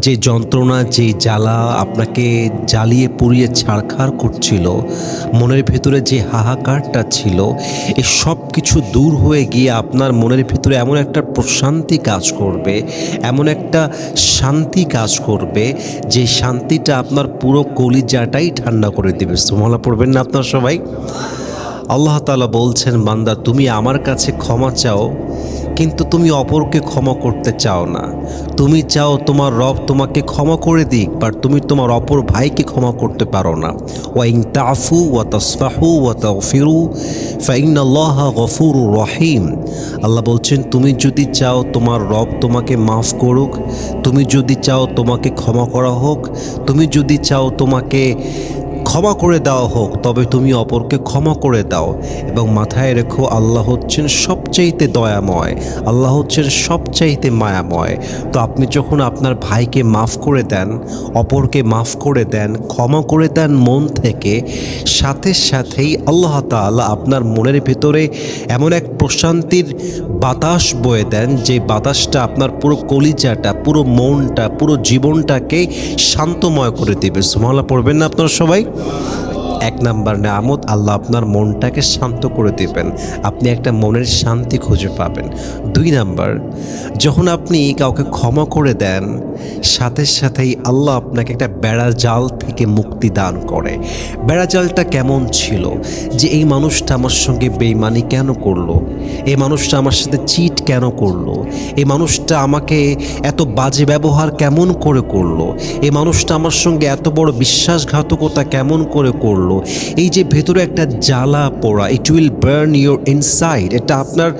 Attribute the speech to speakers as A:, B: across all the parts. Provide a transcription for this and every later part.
A: যে যন্ত্রণা, যে জ্বালা আপনাকে জ্বালিয়ে পুড়িয়ে ছারখার করছিল, মনের ভেতরে যে হাহাকারটা ছিল, এই সব কিছু দূর হয়ে গিয়ে আপনার মনের ভিতরে এমন একটা প্রশান্তি কাজ করবে, এমন একটা শান্তি কাজ করবে, যে শান্তিটা আপনার পুরো কলিজাটাই ঠান্ডা করে দেবে। সুবহানাল্লাহ পড়বেন না আপনার সবাই? আল্লাহ তাআলা বলছেন, বান্দা তুমি আমার কাছে ক্ষমা চাও, কিন্তু তুমি অপরকে ক্ষমা করতে চাও না। তুমি চাও তোমার রব তোমাকে ক্ষমা করে দিক, বাট তুমি তোমার অপর ভাইকে ক্ষমা করতে পারো না। ওয়া ইন তাফু ওয়া তাসফাহু ওয়া তাগফিরু ফাইন্নাল্লাহা গফুরুর রহিম। আল্লাহ বলছেন, তুমি যদি চাও তোমার রব তোমাকে মাফ করুক, তুমি যদি চাও তোমাকে ক্ষমা করা হোক, তুমি যদি চাও তোমাকে ক্ষমা করে দেওয়া হোক, তবে তুমি অপরকে ক্ষমা করে দাও। এবং মাথায় রেখো, আল্লাহ হচ্ছেন সবচাইতে দয়াময়, আল্লাহ হচ্ছেন সবচাইতে মায়াময়। তো আপনি যখন আপনার ভাইকে মাফ করে দেন, অপরকে মাফ করে দেন, ক্ষমা করে দেন মন থেকে, সাথে সাথেই আল্লাহ তাআলা আপনার মনের ভিতরে এমন এক প্রশান্তির বাতাস বয়ে দেন, যে বাতাসটা আপনার পুরো কলিজাটা, পুরো মনটা, পুরো জীবনটাকে শান্তময় করে দেবে। সুবহানাল্লাহ পড়বেন না আপনারা সবাই? এক নাম্বার নেয়ামত, আল্লাহ আপনার মনটাকে শান্ত করে দেবেন, আপনি একটা মনের শান্তি খুঁজে পাবেন। 2 নাম্বার, যখন আপনি কাউকে ক্ষমা করে দেন, সাথে সাথেই আল্লাহ আপনাকে একটা বেড়াজাল থেকে মুক্তি দান করে। বেড়াজালটা কেমন ছিল? যে এই মানুষটা আমার সঙ্গে বেইমানি কেন করলো, এই মানুষটা আমার সাথে চিট কেন করলো, এই মানুষটা আমাকে এত বাজে ব্যবহার কেমন করে করলো, এই মানুষটা আমার সঙ্গে এত বড় বিশ্বাসঘাতকতা কেমন করে করলো। এই যে ভেতরে একটা জ্বালা পোড়া, it will burn your inside, এটা আপনার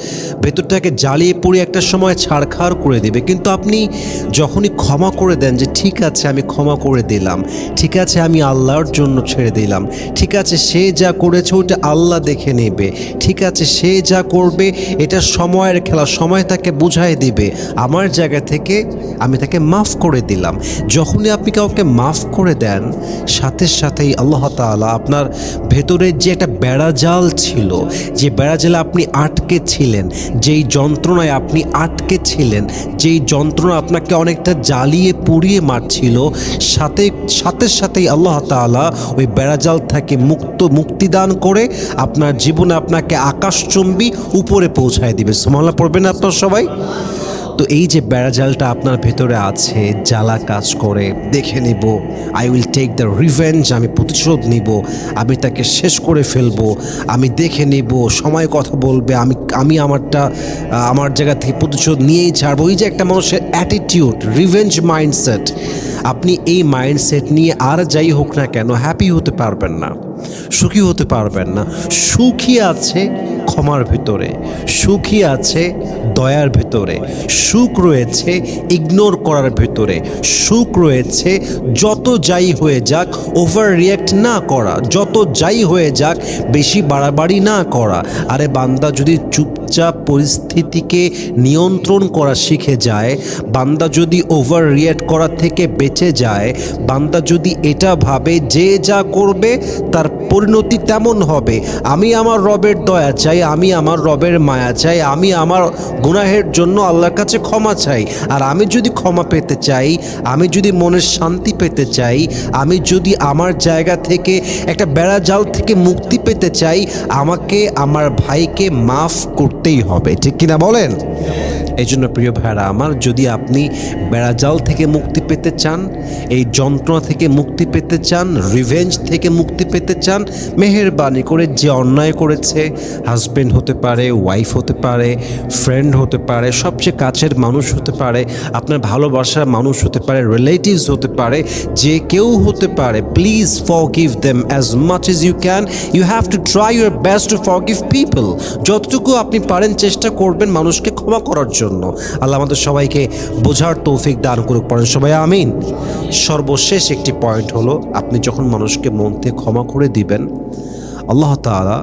A: ভেতরটাকে জ্বালিয়ে পুড়িয়ে একটা সময় ছারখার করে দেবে। কিন্তু আপনি যখনই ক্ষমা করে দেন, যে ঠিক আছে আমি ক্ষমা করে দিলাম, ঠিক আছে আমি আল্লাহর জন্য ছেড়ে দিলাম, ঠিক আছে সে যা করেছে ওটা আল্লাহ দেখে নেবে, ঠিক আছে সে যা করবে এটা সময়ের খেলা, সময় তাকে বুঝাই দিবে, আমার জায়গা থেকে আমি তাকে মাফ করে দিলাম। যখনই আপনি কাউকে মাফ করে দেন, সাথে সাথেই আল্লাহ তাআলা আপনার ভেতরের যে একটা বেড়াজাল ছিল, যে বেড়াজালে আপনি আটকে ছিলেন, যেই যন্ত্রণায় আপনি আটকে ছিলেন, যেই যন্ত্রণা আপনাকে অনেকটা জ্বালিয়ে পুড়িয়ে মারছিল, সাথে সাথেই আল্লাহ তাআলা ওই বেড়াজাল থেকে মুক্তিদান করে আপনার জীবনে আপনাকে আকাশচুম্বী উপরে পৌঁছায় দিবে। সুবহানাল্লাহ পড়বেন আপনার সবাই? তো এই যে বেড়াজালটা আপনার ভেতরে আছে, জ্বালা কাজ করে, দেখে নিব, I will take the revenge, আমি প্রতিশোধ নিব, আমি তাকে শেষ করে ফেলবো, আমি দেখে নিব, সময় কথা বলবে, আমি আমার জায়গা থেকে প্রতিশোধ নিয়েই ছাড়বো। এই যে একটা মানুষের অ্যাটিটিউড, রিভেঞ্জ মাইন্ডসেট, আপনি এই মাইন্ডসেট নিয়ে আর যাই হোক না কেন হ্যাপি হতে পারবেন না, সুখী হতে পারবেন না। সুখী আছে ক্ষমার ভিতরে, সুখী আছে দয়ার ভিতরে, সুখ রয়েছে ইগনোর করার ভিতরে, সুখ রয়েছে যত যাই হয়ে যাক ওভার রিয়্যাক্ট না করা, যত যাই হয়ে যাক বেশি বাড়াবাড়ি না করা। আরে বান্দা যদি চুপচাপ পরিস্থিতিকে নিয়ন্ত্রণ করা শিখে যায়, বান্দা যদি ওভার রিয়্যাক্ট করা থেকে বেঁচে যায়, বান্দা যদি এটা ভাবে যে যা করবে তার পরিণতি তেমন হবে, আমি আমার রবের দয়া চাই, আমি আমার রবের মায়া চাই, আমি আমার গুনাহের জন্য আল্লাহর কাছে ক্ষমা চাই, আর আমি যদি ক্ষমা পেতে চাই, আমি যদি মনের শান্তি পেতে চাই, আমি যদি আমার জায়গা থেকে একটা বেড়াজাল থেকে মুক্তি পেতে চাই, আমাকে আমার ভাইকে মাফ করতেই হবে। ঠিক কিনা বলেন? এই জন্য প্রিয় ভাইরা আমার, যদি আপনি বেড়াজাল থেকে মুক্তি পেতে চান, এই যন্ত্রণা থেকে মুক্তি পেতে চান, রিভেঞ্জ থেকে মুক্তি পেতে চান, মেহেরবানি করে যে অন্যায় করেছে, হাজব্যান্ড হতে পারে, ওয়াইফ হতে পারে, ফ্রেন্ড হতে পারে, সবচেয়ে কাছের মানুষ হতে পারে, আপনার ভালোবাসার মানুষ হতে পারে, রিলেটিভস হতে পারে, যে কেউ হতে পারে, please forgive them as much as you can. You have to try your best to forgive people. যতটুকু আপনি পারেন চেষ্টা করবেন মানুষকে ক্ষমা করার জন্য। আল্লাহ আমাদের সবাইকে বোঝার তৌফিক দান করুক, পড়েন সবাই আমিন। সর্বশেষ একটি পয়েন্ট হলো, আপনি যখন মানুষকে মন থেকে ক্ষমা করে দিবেন, আল্লাহ তাআলা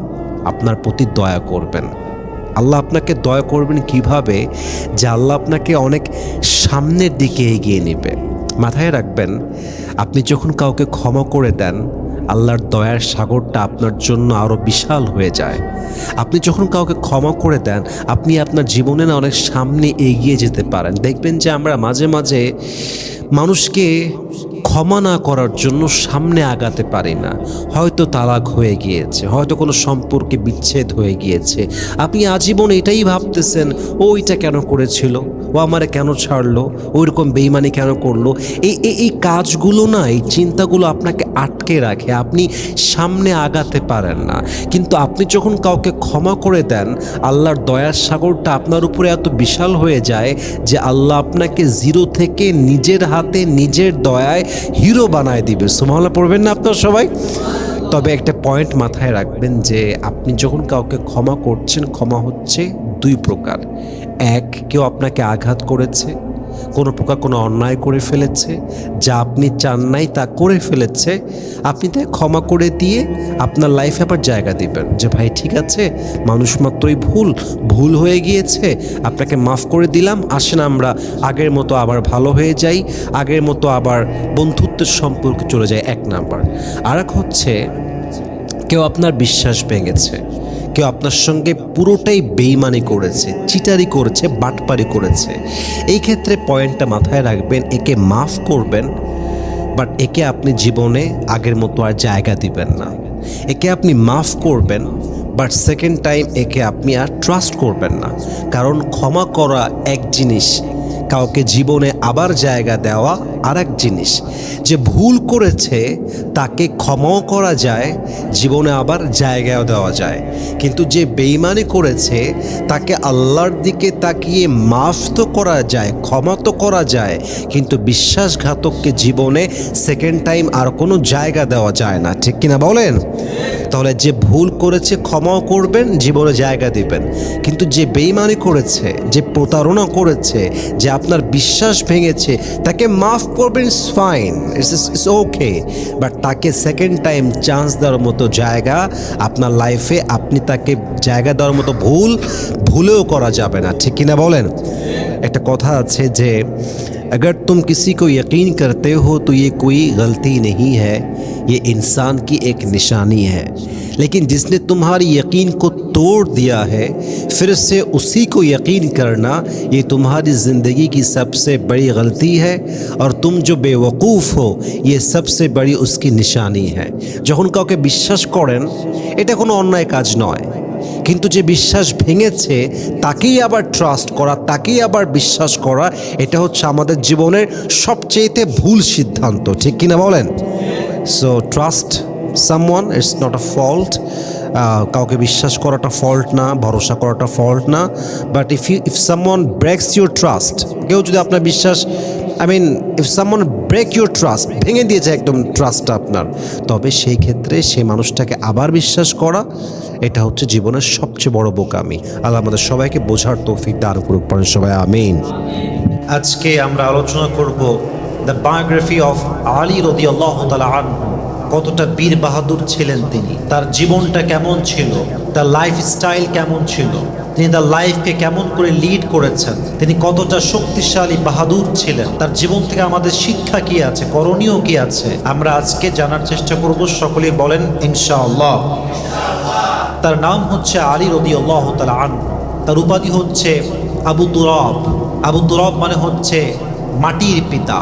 A: আপনার প্রতি দয়া করবেন। আল্লাহ আপনাকে দয়া করবেন কিভাবে? যে আল্লাহ আপনাকে অনেক সামনের দিকে এগিয়ে নেবে। মাথায় রাখবেন, আপনি যখন কাউকে ক্ষমা করে দেন, আল্লাহর দয়ার সাগরটা আপনার জন্য আরও বিশাল হয়ে যায়। আপনি যখন কাউকে ক্ষমা করে দেন, আপনি আপনার জীবনে না অনেক সামনে এগিয়ে যেতে পারেন। দেখবেন যে আমরা মাঝে মাঝে মানুষকে ক্ষমা না করার জন্য সামনে আগাতে পারি না। হয়তো তালাক হয়ে গিয়েছে, হয়তো কোনো সম্পর্কে বিচ্ছেদ হয়ে গিয়েছে, আপনি আজীবন এটাই ভাবতেছেন, ও এটা কেন করেছিল, ও আমারে কেন ছাড়লো, ওইরকম বেইমানি কেন করলো। এই কাজগুলো না, এই চিন্তাগুলো আপনাকে আটকে রাখে, আপনি সামনে আগাতে পারেন না। কিন্তু আপনি যখন কাউকে ক্ষমা করে দেন, আল্লাহর দয়ার সাগরটা আপনার উপরে এত বিশাল হয়ে যায় যে আল্লাহ আপনাকে জিরো থেকে নিজের হাতে নিজের দয়ায় হিরো বানায় দিবে। সুবহানাল্লাহ পড়বেন না আপনার সবাই? তবে একটা পয়েন্ট মাথায় রাখবেন যে আপনি যখন কাউকে ক্ষমা করছেন, ক্ষমা হচ্ছে দুই প্রকার। এক, কেউ আপনাকে আঘাত করেছে, কোনো প্রকার কোনো অন্যায় করে ফেলেছে, যা আপনি চান নাই তা করে ফেলেছে, আপনি তাকে ক্ষমা করে দিয়ে আপনার লাইফে আবার জায়গা দিবেন যে ভাই ঠিক আছে, মানুষ মাত্রই ভুল হয়ে গিয়েছে, আপনাকে মাফ করে দিলাম, আসেন আমরা আগের মতো আবার ভালো হয়ে যাই, আগের মতো আবার বন্ধুত্বের সম্পর্কে চলে যায়। এক নাম্বার। আর এক হচ্ছে কেউ আপনার বিশ্বাস ভেঙেছে, কেউ আপনার সঙ্গে পুরোটাই বেইমানি করেছে, চিটারি করেছে, বাটপারি করেছে। এই ক্ষেত্রে পয়েন্টটা মাথায় রাখবেন, একে মাফ করবেন, বাট একে আপনি জীবনে আগের মতো আর জায়গা দিবেন না। একে আপনি মাফ করবেন, বাট সেকেন্ড টাইম একে আপনি আর ট্রাস্ট করবেন না। কারণ ক্ষমা করা এক জিনিস, কাউকে জীবনে আবার জায়গা দেওয়া আর এক জিনিস। যে ভুল করেছে তাকে ক্ষমাও করা যায়, জীবনে আবার জায়গাও দেওয়া যায়। কিন্তু যে বেইমানি করেছে তাকে আল্লাহর দিকে তাকিয়ে মাফ তো করা যায়, ক্ষমা তো করা যায়, কিন্তু বিশ্বাসঘাতককে জীবনে সেকেন্ড টাইম আর কোনো জায়গা দেওয়া যায় না। ঠিক কিনা বলেন? তাহলে যে ভুল করেছে ক্ষমাও করবেন, জীবনে জায়গা দিবেন। কিন্তু যে বেইমানি করেছে, যে প্রতারণা করেছে, যে আপনার বিশ্বাস ভেঙেছে, তাকে মাফ করবেন, it's fine, it's okay, but তাকে সেকেন্ড টাইম চান্স দেওয়ার মতো জায়গা আপনার লাইফে, আপনি তাকে জায়গা দেওয়ার মতো ভুলেও করা যাবে না। ঠিক কিনা বলেন? একটা কথা আছে যে अगर तुम किसी को यकीन करते हो तो ये कोई गलती नहीं है, ये इंसान की एक निशानी है। लेकिन जिसने तुम्हारी यकीन को तोड़ दिया है, फिर से उसी को यकीन करना, ये तुम्हारी ज़िंदगी की सबसे बड़ी गलती है, और तुम जो बेवकूफ़ हो ये सबसे बड़ी उसकी निशानी है। যখন কাউকে বিশ্বাস করেন, এটা কোনো অন্যায় কাজ নয়, কিন্তু যে বিশ্বাস ভেঙেছে তাকেই আবার ট্রাস্ট করা, তাকেই আবার বিশ্বাস করা, এটা হচ্ছে আমাদের জীবনের সবচেয়েতে ভুল সিদ্ধান্ত। ঠিক কিনা বলেন? So trust someone, it's not a fault. কাউকে বিশ্বাস করাটা ফল্ট না, ভরসা করাটা ফল্ট না, but if someone breaks your trust, কেউ যদি আপনার বিশ্বাস if someone break your trust, ভেঙে দিয়েছে একদম ট্রাস্টটা আপনার, তবে সেই ক্ষেত্রে সেই মানুষটাকে আবার বিশ্বাস করা, এটা হচ্ছে জীবনের সবচেয়ে বড় বোকামি। আল্লাহ আমাদের সবাইকে বোঝার তৌফিক দান করুক, পড়েন সবাই আমিন। আজকে আমরা আলোচনা করব দ্য বায়োগ্রাফি অফ আলী রাদিয়াল্লাহু তাআলা আনহু। কতটা বীর বাহাদুর ছিলেন তিনি, তার জীবনটা কেমন ছিল, তার লাইফস্টাইল কেমন ছিল, তিনি তার লাইফকে কেমন করে লিড করেছেন, তিনি কতটা শক্তিশালী বাহাদুর ছিলেন, তার জীবন থেকে আমাদের শিক্ষা কি আছে, করণীয় কি আছে, আমরা আজকে জানার চেষ্টা করব। সকলেই বলেন ইনশাআল্লাহ। তার নাম হচ্ছে আলী রাদিয়াল্লাহু তাআলা আনহু। তার উপাধি হচ্ছে আবু তুরাব। আবু তুরাব মানে হচ্ছে মাটির পিতা।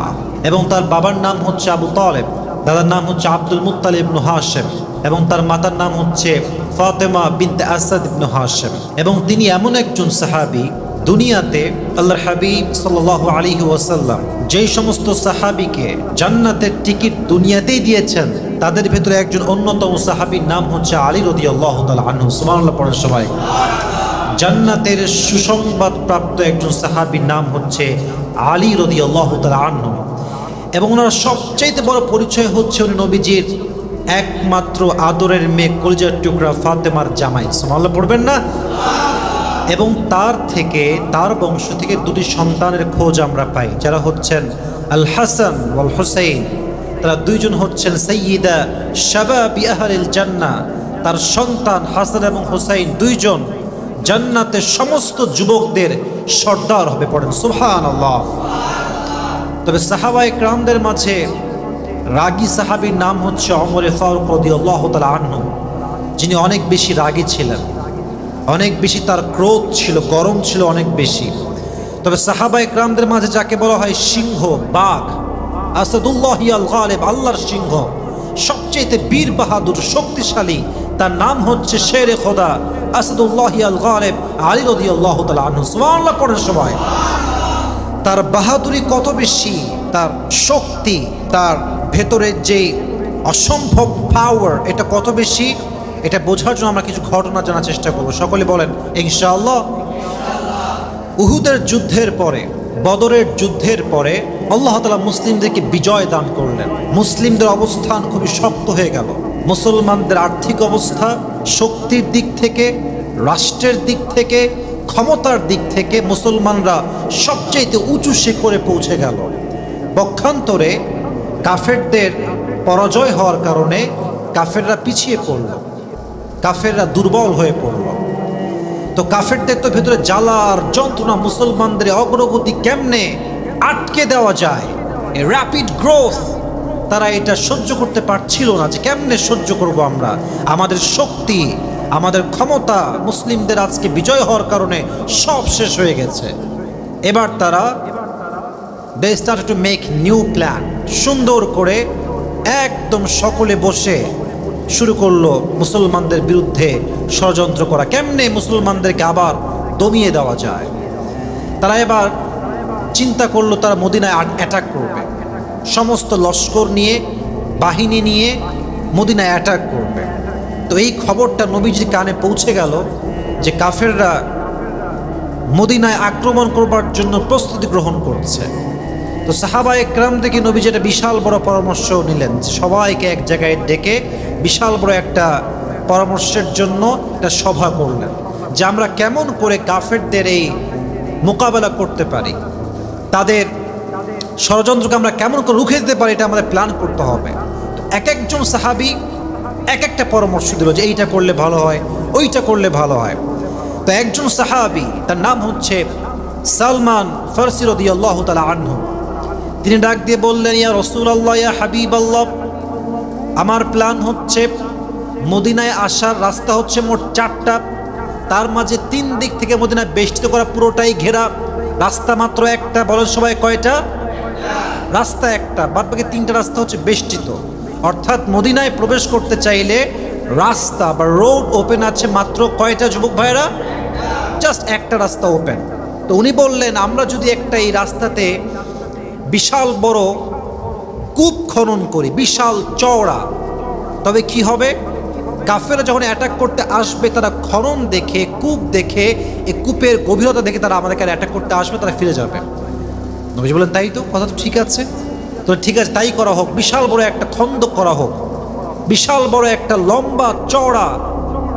A: এবং তার বাবার নাম হচ্ছে আবু তালেব, দাদার নাম হচ্ছে আব্দুল মুত্তালিব ইবনে হাশিম, এবং তার মাতার নাম হচ্ছে ফাতেমা বিনতে আসাদ ইবনে হাশিম। এবং তিনি এমন একজন সাহাবী, দুনিয়াতে আল্লাহর হাবিব সাল্লাল্লাহু আলাইহি ওয়াসাল্লাম যেই সমস্ত সাহাবীকে জান্নাতের টিকিট দুনিয়াতেই দিয়েছেন, তাদের ভেতরে একজন অন্যতম সাহাবীর নাম হচ্ছে আলী রাদিয়াল্লাহু তাআলা আনহু। সুবহানাল্লাহ পড়েন সবাই। জান্নাতের সুসংবাদ প্রাপ্ত একজন সাহাবীর নাম হচ্ছে আলী রাদিয়াল্লাহু তাআলা আনহু। এবং ওনার সবচাইতে বড় পরিচয় হচ্ছে উনি নবীজির একমাত্র আদরের মেয়ে, কলিজার টুকরা ফাতেমার জামাই। সুবহানাল্লাহ পড়বেন না? এবং তার বংশ থেকে দুটি সন্তানের খোঁজ আমরা পাই, যারা হচ্ছেন আল হাসান ওয়াল হুসাইন। তারা দুইজন হচ্ছেন সাইয়্যিদা শাবাবি আহলিল জান্নাহ। তার সন্তান হাসান এবং হুসাইন দুইজন জান্নাতের সমস্ত যুবকদের সর্দার হবে। পড়েন সুবহানাল্লাহ। তবে সাহাবায়ে কেরামদের মাঝে
B: রাগী সাহাবীর নাম হচ্ছে ওমর ফারুক রাদিয়াল্লাহু তাআলা আনহু, যিনি অনেক বেশি রাগী ছিলেন, অনেক বেশি তার ক্রোধ ছিল, গরম ছিল অনেক বেশি। তবে সাহাবা ইকরামদের মাঝে যাকে বলা হয় সিংহ, বাঘ, আসাদুল্লাহি আল গালিব, আল্লাহর সিংহ, সবচেয়ে বীর বাহাদুর শক্তিশালী, তার নাম হচ্ছে শেরে খোদা আসাদুল্লাহি আল গালিব আলী রাদিয়াল্লাহু তাআলা আনহু। সুবহানাল্লাহ পড়েন সবাই। তার বাহাদুরি কত বেশি, তার শক্তি, তার ভেতরের যে অসম্ভব পাওয়ার, এটা কত বেশি, এটা বোঝার জন্য আমরা কিছু ঘটনা জানার চেষ্টা করব। সকলে বলেন ইনশাআল্লাহ। উহুদের যুদ্ধের পরে, বদরের যুদ্ধের পরে আল্লাহ তাআলা মুসলিমদেরকে বিজয় দান করলেন। মুসলিমদের অবস্থান খুবই শক্ত হয়ে গেল। মুসলমানদের আর্থিক অবস্থা, শক্তির দিক থেকে, রাষ্ট্রের দিক থেকে, ক্ষমতার দিক থেকে মুসলমানরা সবচেয়ে উঁচু শিখরে পৌঁছে গেল। পক্ষান্তরে কাফেরদের পরাজয় হওয়ার কারণে কাফেররা পিছিয়ে পড়ল, কাফেররা দুর্বল হয়ে পড়ল। তো কাফেরদের তো ভেতরে জ্বালা আর যন্ত্রণা, মুসলমানদের অগ্রগতি কেমনে আটকে দেওয়া যায়, র্যাপিড গ্রোথ, তারা এটা সহ্য করতে পারছিল না। যে কেমনে সহ্য করব আমরা, আমাদের শক্তি, আমাদের ক্ষমতা মুসলিমদের আজকে বিজয় হওয়ার কারণে সব শেষ হয়ে গেছে। এবার তারা they started to make new plan. সুন্দর করে একদম সকলে বসে শুরু করলো মুসলমানদের বিরুদ্ধে ষড়যন্ত্র করা, কেমনে মুসলমানদেরকে আবার দমিয়ে দেওয়া যায়। তারা এবার চিন্তা করলো তারা মদিনায় অ্যাটাক করবে, সমস্ত লস্কর নিয়ে, বাহিনী নিয়ে মদিনায় অ্যাটাক করবে। তো এই খবরটা নবীজির কানে পৌঁছে গেল যে কাফেররা মদিনায় আক্রমণ করবার জন্য প্রস্তুতি গ্রহণ করছে। তো সাহাবা একরাম থেকে নবীজি একটা বিশাল বড় পরামর্শ নিলেন, সবাইকে এক জায়গায় ডেকে বিশাল বড় একটা পরামর্শের জন্য একটা সভা করলেন, যে আমরা কেমন করে কাফেরদের এই মোকাবেলা করতে পারি, তাদের ষড়যন্ত্রকে আমরা কেমন করে রুখে দিতে পারি, এটা আমাদের প্ল্যান করতে হবে। তো এক একজন সাহাবী এক একটা পরামর্শ দিল যে এইটা করলে ভালো হয়, ওইটা করলে ভালো হয়। তো একজন সাহাবী, তার নাম হচ্ছে সালমান ফারসি রাদিয়াল্লাহু তাআলা আনহু, তিনি ডাক দিয়ে বললেন, ইয়া রাসূলুল্লাহ, ইয়া হাবিবাল্লাহ, আমার প্ল্যান হচ্ছে মদিনায় আসার রাস্তা হচ্ছে মোট 4টা, তার মাঝে 3 দিক থেকে মদিনায় বেষ্টিত করা, পুরোটাই ঘেরা, রাস্তা মাত্র একটা। বলেন সবাই কয়টা? রাস্তা একটা, বাদ বাকি 3টা রাস্তা হচ্ছে বেষ্টিত। অর্থাৎ মদিনায় প্রবেশ করতে চাইলে রাস্তা বা রোড ওপেন আছে মাত্র কয়টা যুবক ভাইরা? জাস্ট একটা রাস্তা ওপেন। তো উনি বললেন, আমরা যদি একটা এই রাস্তাতে বিশাল বড় কূপ খনন করি, বিশাল চওড়া, তবে কি হবে, কাফেররা যখন অ্যাটাক করতে আসবে তারা খনন দেখে, কূপ দেখে, এই কূপের গভীরতা দেখে তারা আমাদেরকে অ্যাটাক করতে আসবে, তারা ফিরে যাবে। নবীজি বলেন, তাই তো, কথা তো ঠিক আছে। তো ঠিক আছে, তাই করা হোক, বিশাল বড় একটা খন্দক করা হোক, বিশাল বড় একটা লম্বা চওড়া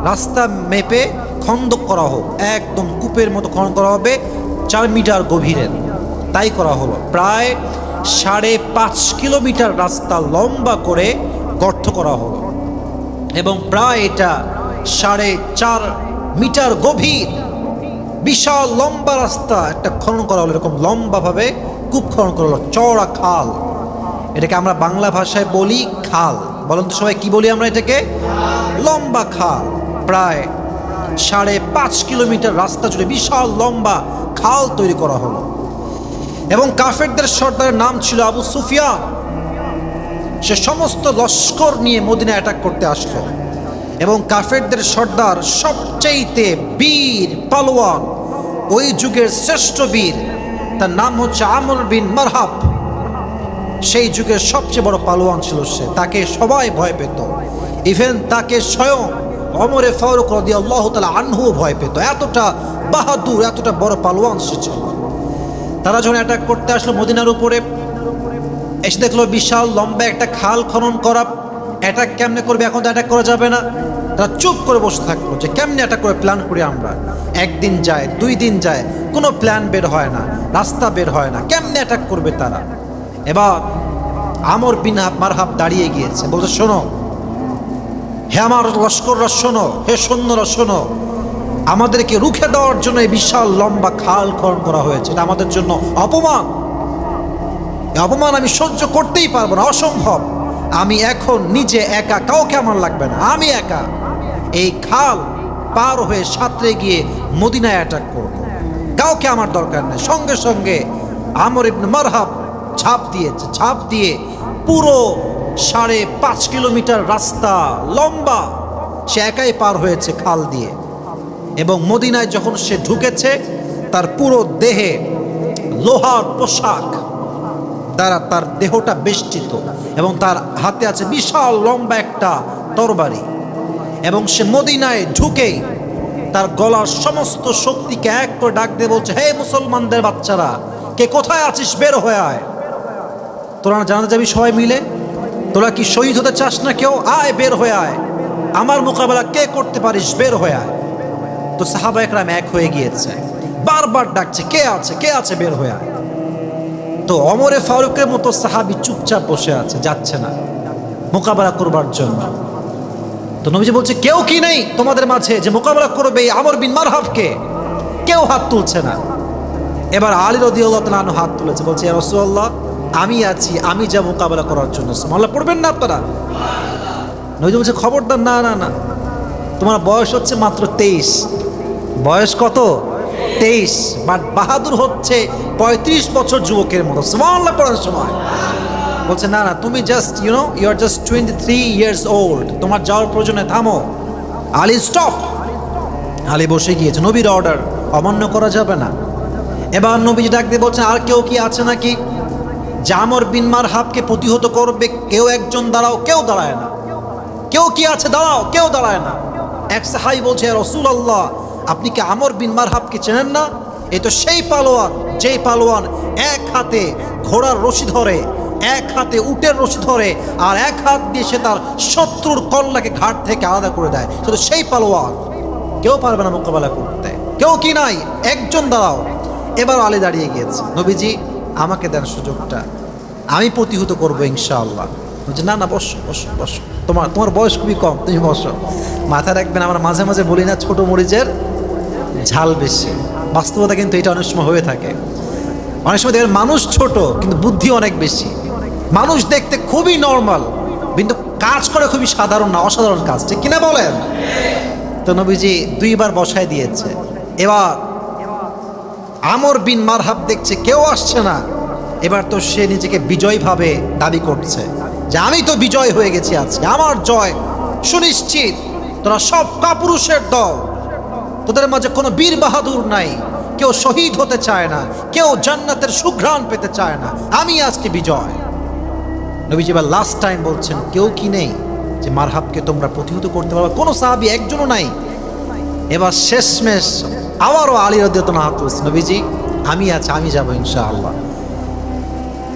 B: রাস্তা মেপে খন্দক করা হোক, একদম কূপের মতো খনন করা হবে, 4 মিটার গভীরের। তাই করা হলো। প্রায় 5.5 কিলোমিটার রাস্তা লম্বা করে গর্ত করা হলো এবং প্রায় এটা 4.5 মিটার গভীর, বিশাল লম্বা রাস্তা একটা খনন করা হলো। এরকম লম্বাভাবে কূপ খনন করা হলো, চওড়া খাল। এটাকে আমরা বাংলা ভাষায় বলি খাল। বলেন তো সবাই, কি বলি আমরা এটাকে? লম্বা খাল। প্রায় 5.5 কিলোমিটার রাস্তা জুড়ে বিশাল লম্বা খাল তৈরি করা হলো। এবং কাফেরদের সর্দারের নাম ছিল আবু সুফিয়ান। সে সমস্ত লস্কর নিয়ে মদিনায় অ্যাটাক করতে আসলো এবং কাফেরদের সর্দার সবচেয়ে বীর পালোয়ান, ওই যুগের শ্রেষ্ঠ বীর, তার নাম হচ্ছে আমর বিন মারহাব। সেই যুগের সবচেয়ে বড় পালোয়ান ছিল সে, তাকে সবাই ভয় পেত, ইভেন তাকে স্বয়ং ওমরে ফারুক রাদিয়াল্লাহু তাআলা আনহু ভয় পেত। এতটা বাহাদুর, এতটা বড় পালোয়ান সে ছিল। তারা যখন অ্যাটাক করতে আসলো মদিনার উপরে, এসে দেখলো বিশাল লম্বা একটা খাল খনন করা। অ্যাটাক কেমনে করবে, এখন তো অ্যাটাক করা যাবে না। তারা চুপ করে বসে থাকলো যে কেমনে অ্যাটাক করে প্ল্যান করি আমরা। 1 দিন যায়, 2 দিন যায়, কোনো প্ল্যান বের হয় না, রাস্তা বের হয় না, কেমনে অ্যাটাক করবে তারা। এবার আমর বিন মারহাব দাঁড়িয়ে গিয়েছে, বলছে, শোনো হে আমার লস্কররা, শোনো হে সৈন্যরা, শোনো, আমাদেরকে রুখে দেওয়ার জন্য এই বিশাল লম্বা খাল খনন করা হয়েছে, এটা আমাদের জন্য অপমান। অপমান আমি সহ্য করতেই পারবো না, অসম্ভব। আমি এখন নিজে একা, কাউকে আমার লাগবে না, আমি একা এই খাল পার হয়ে সাঁতরে গিয়ে মদিনায় অ্যাটাক করব, কাউকে আমার দরকার নেই। সঙ্গে সঙ্গে আমর ইবনে মারহাব ঝাঁপ দিয়েছে, ঝাঁপ দিয়ে পুরো 5.5 কিলোমিটার রাস্তা লম্বা সে একাই পার হয়েছে খাল দিয়ে। এবং মদিনায় যখন সে ঢুকেছে তার পুরো দেহে লোহার পোশাক দ্বারা তার দেহটা বেষ্টিত এবং তার হাতে আছে বিশাল লম্বা একটা তরবারি। এবং সে মদিনায় ঢুকেই তার গলার সমস্ত শক্তিকে এক করে ডাক দিয়ে বলছে, হে মুসলমানদের বাচ্চারা, কে কোথায় আছিস, বের হয়ে আয়। তোরা জানাতে যাবি সবাই মিলে? তোরা কি শহীদ হতে চাস না কেউ? আয়, বের হয়ে আয়, আমার মোকাবেলা কে করতে পারিস, বের হয়ে আয়। তো সাহাবা একরাম এক হয়ে গিয়েছে, বারবার ডাকছে, কে আছে, কে আছে, বের হয়ে আয়। তো ওমরে ফারুকের মতো সাহাবী চুপচাপ বসে আছে, যাচ্ছে না মোকাবেলা করবার জন্য। তো নবীজি বলছে, কেউ কি নেই তোমাদের মাঝে যে মোকাবেলা করবে এই আমর বিন মারহাবকে? কেউ হাত তুলছে না। এবার আলী রাদিয়াল্লাহু তাআলা আনহু হাত তুলেছে, বলছে, ইয়া রাসূলুল্লাহ, আমি আছি, আমি যা মোকাবেলা করার জন্য। সুবহানাল্লাহ পড়বেন না আপনারা? নবীজি বলছে, খবরদার, না না না, তোমার বয়স হচ্ছে মাত্র 23। বয়স কত? 23। বাট বাহাদুর হচ্ছে 35 বছর যুবকের মতো। সুবহানাল্লাহ পড়ার সময় বলছে, না না, তুমি just you are just 23 years old, তোমার যাওয়ার প্রয়োজনে থামো। আলী স্টপ। আলী বসে গিয়েছে, নবীর অর্ডার অমান্য করা যাবে না। এবার নবীজি ডাক দিয়ে বলছেন, আর কেউ কি আছে নাকি যে আমর বিন মারহাবকে প্রতিহত করবে? কেউ একজন দাঁড়াও। কেউ দাঁড়ায় না। কেউ কি আছে, দাঁড়াও। কেউ দাঁড়ায় না। এক সাহাবী বলছে, রাসূলুল্লাহ, আপনি কি আমর বিন মারহাবকে চেনেন না? এ তো সেই পালোয়ান, যেই পালোয়ান এক হাতে ঘোড়ার রশি ধরে, এক হাতে উটের রশি ধরে, আর এক হাত দিয়ে সে তার শত্রুর কল্লাকে ঘাট থেকে আলাদা করে দেয়। শুধু সেই পালোয়ান, কেউ পারবে না মোকাবেলা করতে। কেউ কি নাই, একজন দাঁড়াও। এবার আলী দাঁড়িয়ে গিয়েছে, নবীজি আমাকে দেন সুযোগটা, আমি প্রতিহত করবো ইনশাআল্লাহ। বলছে, না না, বসো বসো বসো, তোমার বয়স খুবই কম, তুমি বসো। মাথায় রাখবেন, আমরা মাঝে মাঝে বলি না, ছোট মরিচের ঝাল বেশি। বাস্তবতা কিন্তু এটা অনেক সময় হয়ে থাকে। অনেক সময় দেখবেন মানুষ ছোট কিন্তু বুদ্ধি অনেক বেশি। মানুষ দেখতে খুবই নর্মাল কিন্তু কাজ করে খুবই সাধারণ না, অসাধারণ কাজ, ঠিক কিনা বলেন? তো নবীজি 2 বার বসায় দিয়েছে। এবার আমর বিন মারহাব দেখছে কেউ আসছে না। এবার তো সে নিজেকে বিজয় ভাবে দাবি করছে যে আমি তো বিজয় হয়ে গেছি, আজকে আমার জয় সুনিশ্চিত। তোরা সব কাপুরুষের দল, তোদের মাঝে কোনো বীর বাহাদুর নাই, কেউ শহীদ হতে চায় না, কেউ জান্নাতের সুঘ্রাণ পেতে চায় না, আমি আজকে বিজয়। নবীজি এবার লাস্ট টাইম বলছেন, কেউ কি নেই যে মারহাবকে তোমরা প্রতিহত করতে পারবে? কোনো সাহাবী একজনও নাই। এবার শেষমেশ আবারও আলী রাদিয়াল্লাহু তাআলা হাত তুলছে, নবীজি আমি আছি, আমি যাবো ইনশাআল্লাহ।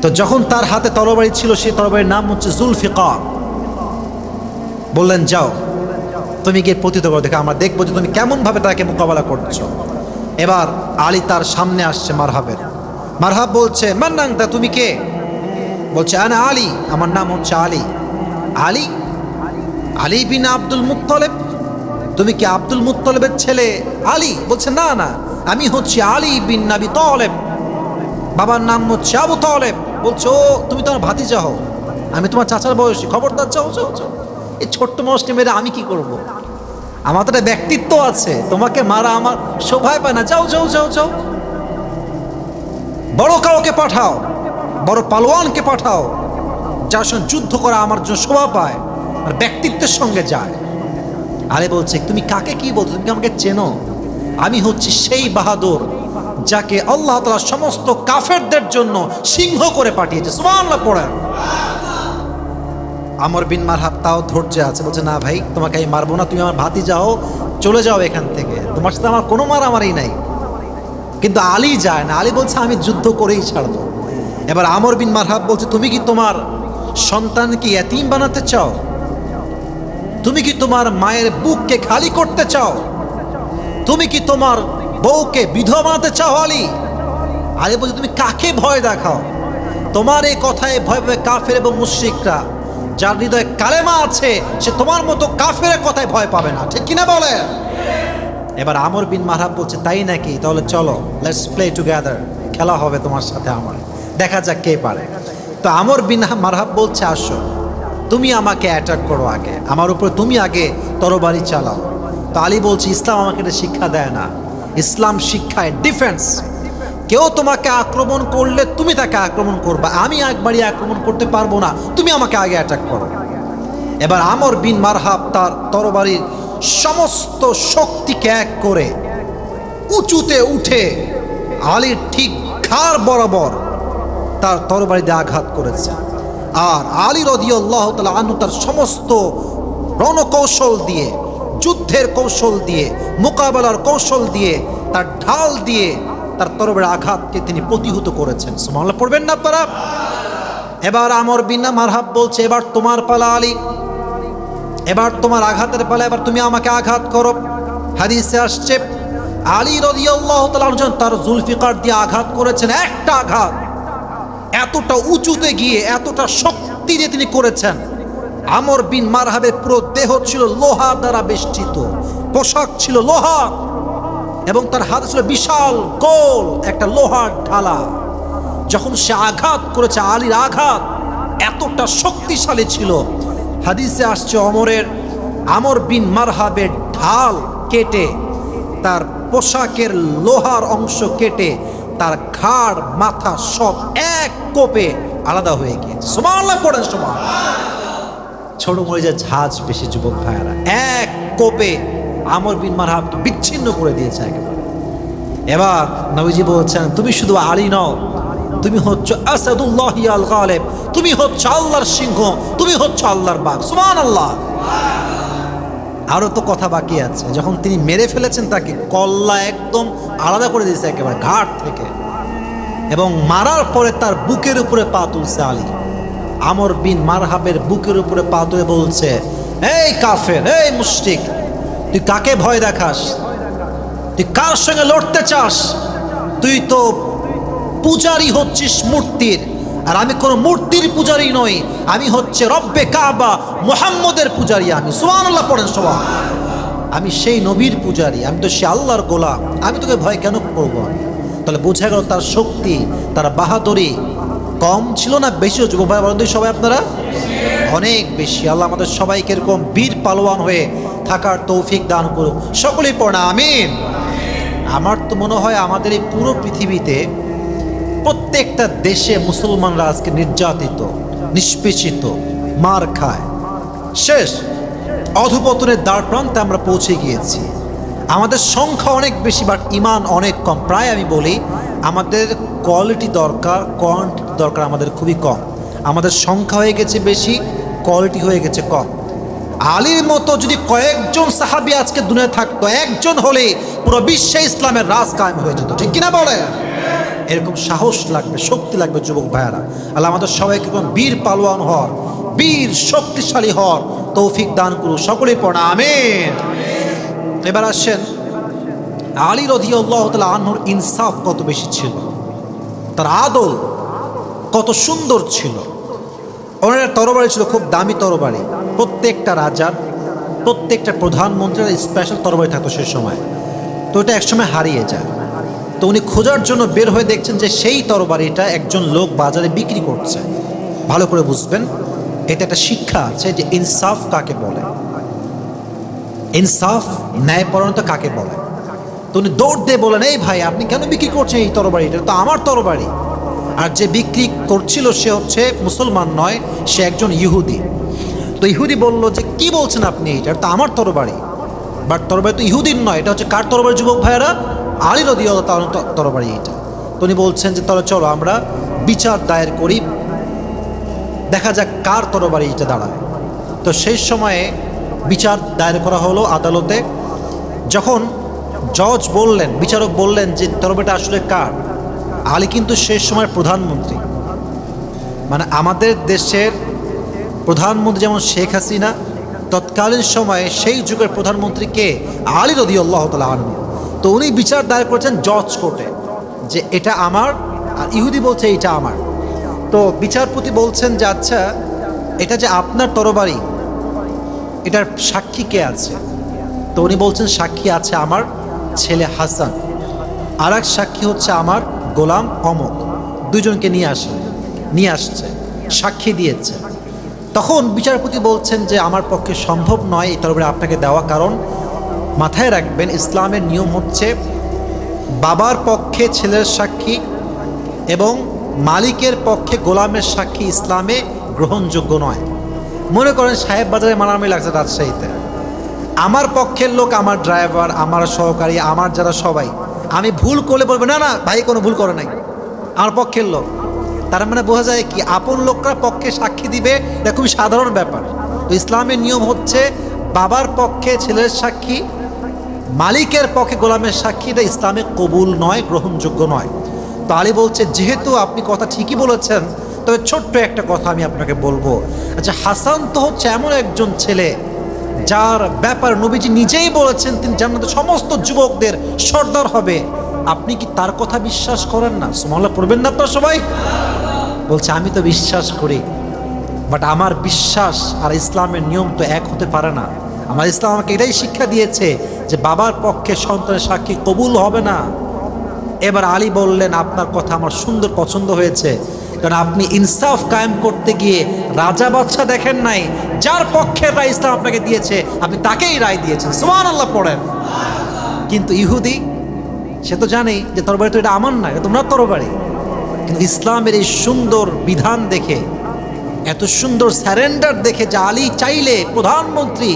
B: তো যখন তার হাতে তরবারি ছিল, সেই তরবারির নাম হচ্ছে জুলফিকার। বললেন, যাও তুমি গিয়ে প্রতিহত করো, দেখো আমরা দেখবো যে তুমি কেমন ভাবে তাকে মোকাবেলা করছো। এবার আলী তার সামনে আসছে মারহাবের। মারহাব বলছে, মান্নাংতা, তুমি কে? বলছে, আনা আলী, আমার নাম হচ্ছে আলী। আলী? আলী বিন আব্দুল মুত্তালিব? তুমি কি আব্দুল মুত্তালিবের ছেলে আলী? বলছে, না না, আমি হচ্ছি আলী বিন আবি তালেব, বাবার নাম হচ্ছে আবু তালেব। বলছো, তুমি তোমার ভাতিজা হও, আমি তোমার চাচার বয়সী, খবরদার, যাও যাও যাও। এই ছোট্ট মানুষকে মেরে আমি কি করব? আমার তো একটা ব্যক্তিত্ব আছে, তোমাকে মারা আমার শোভায় পায় না, যাও যাও যাও যাও। বড় কাউকে পাঠাও, বড় পালোয়ানকে পাঠাও, যার সঙ্গে যুদ্ধ করা আমার জন্য শোভা পায় আর ব্যক্তিত্বের সঙ্গে যায়। আলী বলছে, তুমি কাকে কি বলছো? তুমি আমাকে চেনো? আমি হচ্ছি সেই বাহাদুর যাকে আল্লাহ তাআলা সমস্ত কাফেরদের জন্য সিংহ করে পাঠিয়েছে। সুবহানাল্লাহ পড়েন। আমর বিন মারহাব তাও ধৈর্য আছে, বলছে, না ভাই, তোমাকে আমি মারবো না, তুমি আমার ভাতিজা হও, চলে যাও এখান থেকে, তোমার সাথে আমার কোনো মারামারি নাই। কিন্তু আলী যায় না, আলী বলছে, আমি যুদ্ধ করেই ছাড়বো। এবার আমর বিন মারহাব বলছে, তুমি কি তোমার সন্তানকে ইয়াতীম বানাতে চাও? তুমি কি তোমার মায়ের বুককে খালি করতে চাও? তুমি কি তোমার বউকে বিধবা বানাতে চাও? আলী আলী বলছে, তুমি কাকে ভয় দেখাও? তোমার এই কথায় ভয় পাবে কাফের এবং মুশরিকরা। যার হৃদয়ে কালেমা আছে সে তোমার মতো কাফের কথায় ভয় পাবে না, ঠিক কিনা বলে? এবার আমর বিন মারহাব বলছে, তাই নাকি? তাহলে চলো, লেটস প্লে টুগেদার, খেলা হবে তোমার সাথে আমার, দেখা যাক কে পারে। তো আমর বিন মারহাব বলছে, আসো। তুমি আমাকে অ্যাটাক করো আগে, আমার উপর তুমি আগে তরবারি চালাও। তো আলী বলছে ইসলাম আমাকে এটা শিক্ষা দেয় না, ইসলাম শিক্ষায় ডিফেন্স। কেউ তোমাকে আক্রমণ করলে তুমি তাকে আক্রমণ করবা, আমি একবারই আক্রমণ করতে পারবো না, তুমি আমাকে আগে অ্যাটাক করো। এবার আমর বিন মারহাব তার তরবারির সমস্ত শক্তিকে এক করে উঁচুতে উঠে আলীর ঠিক ঘাড় বরাবর তার তরবারি দিয়ে আঘাত করেছে। আর আলী রাদিয়াল্লাহু তাআলা আনহু তার সমস্ত রণকৌশল দিয়ে, যুদ্ধের কৌশল দিয়ে, মোকাবেলার কৌশল দিয়ে, তার ঢাল দিয়ে তার তরবারির আঘাতকে তিনি প্রতিহত করেছেন। সুবহানাল্লাহ পড়বেন না আপনারা? এবার আমর বিন মারহাব বলছে এবার তোমার পালা আলী, এবার তোমার আঘাতের পালা, এবার তুমি আমাকে আঘাত করো। হাদিসে আসছে আলী রাদিয়াল্লাহু তাআলা আনহু তার জুলফিকার দিয়ে আঘাত করেছেন। একটা আঘাত এতটা উঁচুতে গিয়ে এতটা শক্তি দিয়ে তিনি করেছেন, আমর বিন মারহাবের পুরো দেহ ছিল লোহা দ্বারা বেষ্টিত, পোশাক ছিল লোহা, এবং তার হাতে ছিল বিশাল গোল একটা লোহার ঢালা। যখন সে আঘাত করেছে, আলীর আঘাত এতটা শক্তিশালী ছিল, হাদিসে আসছে আমর বিন মারহাবের ঢাল কেটে, তার পোশাকের লোহার অংশ কেটে তার ঘাড় মাথা সব এক কোপে আলাদা হয়ে গিয়েছে। সুবহানাল্লাহ পড়েন সুবহানাল্লাহ। ছোট মরিচের ঝাঁজ বেশি যুবক ভাইয়েরা, এক কোপে আমর বিন মারহাব বিচ্ছিন্ন করে দিয়েছে একেবারে। এবার নবীজি বলছেন তুমি শুধু আলী নও, তুমি হচ্ছে আসাদুল্লাহি আল গালিব, তুমি হচ্ছে আল্লাহর সিংহ, তুমি হচ্ছে আল্লাহর বাঘ। সুবহানাল্লাহ। আরো তো কথা বাকি আছে। যখন তিনি মেরে ফেলেছেন তাকে কল্লা একদম আলাদা করে দিয়েছে একেবারে ঘাট থেকে, এবং মারার পরে তার বুকের উপরে পা তুলছে আলী। আমর বিন মারহাবের বুকের উপরে পা তুলে বলছে এই কাফের, এই মুশরিক, তুই কাকে ভয় দেখাস? তুই কার সঙ্গে লড়তে চাস? তুই তো পূজারি হচ্ছিস মূর্তির, আর আমি কোনো মূর্তির পূজারি নই, আমি হচ্ছে রব্বে কাবা মুহাম্মদের পূজারি। আমি সুবহানাল্লাহ পড়েন সবাই, আমি সেই নবীর পূজারি, আমি তো সে আল্লাহর গোলাম, আমি তোকে ভয় কেন করব? তাহলে বোঝা গেল তার শক্তি, তার বাহাদুরি কম ছিল না বেশি? যুবক ভাই বলেন সবাই আপনারা, অনেক বেশি। আল্লাহ আমাদের সবাইকে এরকম বীর পালোয়ান হয়ে থাকার তৌফিক দান করুক। সকলেই পড়া আমিন। আমার তো মনে হয় আমাদের এই পুরো পৃথিবীতে প্রত্যেকটা দেশে মুসলমানরা আজকে নির্যাতিত, নিষ্পেষিত, মার খায়, শেষ অধপতনের দ্বার প্রান্তে আমরা পৌঁছে গিয়েছি। আমাদের সংখ্যা অনেক বেশি, বাট ইমান অনেক কম। প্রায় আমি বলি আমাদের কোয়ালিটি দরকার, কোয়ান্টিটি দরকার আমাদের খুবই কম। আমাদের সংখ্যা হয়ে গেছে বেশি, কোয়ালিটি হয়ে গেছে কম। আলীর মতো যদি কয়েকজন সাহাবী আজকে দুনিয়ায় থাকতো, একজন হলে পুরো বিশ্বে ইসলামের রাজ কায়েম হয়ে যেত, ঠিক কিনা বলে? এরকম সাহস লাগবে, শক্তি লাগবে যুবক ভাইয়ারা। আল্লাহ আমাদের সবাইকে বীর পালোয়ান হওয়ার, বীর শক্তিশালী হওয়ার তৌফিক দান করুন। সকলেই পড়া আমিন। এবার আসেন আলী রাদিয়াল্লাহু তাআলা আনহুর ইনসাফ কত বেশি ছিল, তার আদল কত সুন্দর ছিল। ওনার তরবারি ছিল খুব দামি তরবারি। প্রত্যেকটা রাজার, প্রত্যেকটা প্রধানমন্ত্রীর স্পেশাল তরবারি থাকতো সে সময়। তো এটা একসময় হারিয়ে যায়। তো উনি খোঁজার জন্য বের হয়ে দেখছেন যে সেই তরবারিটা একজন লোক বাজারে বিক্রি করছে। ভালো করে বুঝবেন, এটা একটা শিক্ষা আছে যে ইনসাফ কাকে বলে, ইনসাফ ন্যায়পরায়ণতা কাকে বলে। তো উনি দৌড় দিয়ে বলেন এই ভাই আপনি কেন বিক্রি করছেন এই তরবারিটা? তো আমার তরবারি। আর যে বিক্রি করছিল সে হচ্ছে মুসলমান নয়, সে একজন ইহুদি। তো ইহুদি বলল যে কি বলছেন আপনি, এটা তো আমার তরবারি। বাট তরবারি তো ইহুদির নয়, এটা হচ্ছে কার তরবারি যুবক ভাইয়েরা? আলী রাদিয়াল্লাহু তাআলা তরবারি এটা। তো উনি বলছেন যে তাহলে চলো আমরা বিচার দায়ের করি, দেখা যাক কার তরবারি এটা দাঁড়ায়। তো সেই সময়ে বিচার দায়ের করা হলো আদালতে। যখন জজ বললেন, বিচারক বললেন যে তরবারিটা আসলে কার, আলী কিন্তু সেই সময়ের প্রধানমন্ত্রী, মানে আমাদের দেশের প্রধানমন্ত্রী যেমন শেখ হাসিনা, তৎকালীন সময়ে সেই যুগের প্রধানমন্ত্রী কে? আলী রাদিয়াল্লাহু তাআলা আনহু। তো উনি বিচার দায়ের করেছেন জজ কোর্টে যে এটা আমার, আর ইহুদি বলছে এটা আমার। তো বিচারপতি বলছেন যে আচ্ছা এটা যে আপনার তরবারি, এটার সাক্ষী কে আছে? তো উনি বলছেন সাক্ষী আছে আমার ছেলে হাসান, আর এক সাক্ষী হচ্ছে আমার গোলাম অমক। দুজনকে নিয়ে আসেন। নিয়ে আসছে, সাক্ষী দিয়েছে। তখন বিচারপতি বলছেন যে আমার পক্ষে সম্ভব নয় এই তরবারি আপনাকে দেওয়া, কারণ মাথায় রাখবেন ইসলামের নিয়ম হচ্ছে বাবার পক্ষে ছেলের সাক্ষী এবং মালিকের পক্ষে গোলামের সাক্ষী ইসলামে গ্রহণযোগ্য নয়। মনে করেন সাহেব বাজারে মারামারি লাগছে রাজশাহীতে, আমার পক্ষের লোক, আমার ড্রাইভার, আমার সহকারী, আমার যারা সবাই, আমি ভুল করলে বলবে না না ভাই কোনো ভুল করে নাই, আমার পক্ষের লোক। তার মানে বোঝা যায় কি আপন লোকরা পক্ষে সাক্ষী দিবে, এটা খুবই সাধারণ ব্যাপার। তো ইসলামের নিয়ম হচ্ছে বাবার পক্ষে ছেলের সাক্ষী, মালিকের পক্ষে গোলামের সাক্ষী, এটা ইসলামে কবুল নয়, গ্রহণযোগ্য নয়। তো আলী বলছে যেহেতু আপনি কথা ঠিকই বলেছেন, তবে ছোট্ট একটা কথা আমি আপনাকে বলবো। আচ্ছা, হাসান তো হচ্ছে এমন একজন ছেলে যার ব্যাপার নবীজি নিজেই বলেছেন তিনি জান্নাতের সমস্ত যুবকদের সর্দার হবে, আপনি কি তার কথা বিশ্বাস করেন না? সুবহানাল্লাহ পড়বেন না আপনারা সবাই? বলছে আমি তো বিশ্বাস করি, বাট আমার বিশ্বাস আর ইসলামের নিয়ম তো এক হতে পারে না। আমার ইসলাম আমাকে এটাই শিক্ষা দিয়েছে যে বাবার পক্ষে সন্তানের সাক্ষী কবুল হবে না। এবার আলী বললেন আপনার কথা আমার সুন্দর পছন্দ হয়েছে, কারণ আপনি ইনসাফ কায়েম করতে গিয়ে রাজা বাদশা দেখেন নাই, যার পক্ষের রায় ইসলাম আপনাকে দিয়েছে আপনি তাকেই রায় দিয়েছেন। সুবহানাল্লাহ পড়েন। কিন্তু ইহুদি সে তো জানে যে তরবারি তো এটা আমার না, এটা তোমরা তরবারি। কিন্তু ইসলামের এই সুন্দর বিধান দেখে, এত সুন্দর স্যারেন্ডার দেখে যে আলী চাইলে প্রধানমন্ত্রী,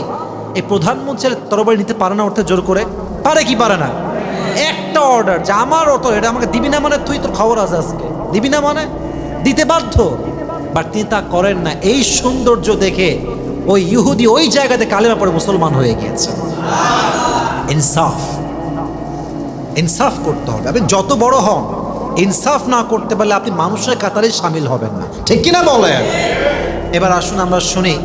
B: এই প্রধানমন্ত্রী তরবারি নিতে পারে না, অর্থে জোর করে পারে কি পারে না? একটা অর্ডার যে আমার অত এটা আমাকে দিবি না, মানে তুই তোর খবর আছে আজকে দিবি না, মানে দিতে বাধ্য। বাট তিনি তা করেন না। এই সৌন্দর্য দেখে ওই ইহুদি ওই জায়গাতে কালেমা পড়ে মুসলমান হয়ে গিয়েছে। ইনসাফ, ইনসাফ করতে হবে। আপনি যত বড় হন, ইনসাফ না করতে পারলে আপনি মানুষের কাতারে সামিল হবেন না, ঠিক কিনা বলেন? এবার আসুন আমরা শুনি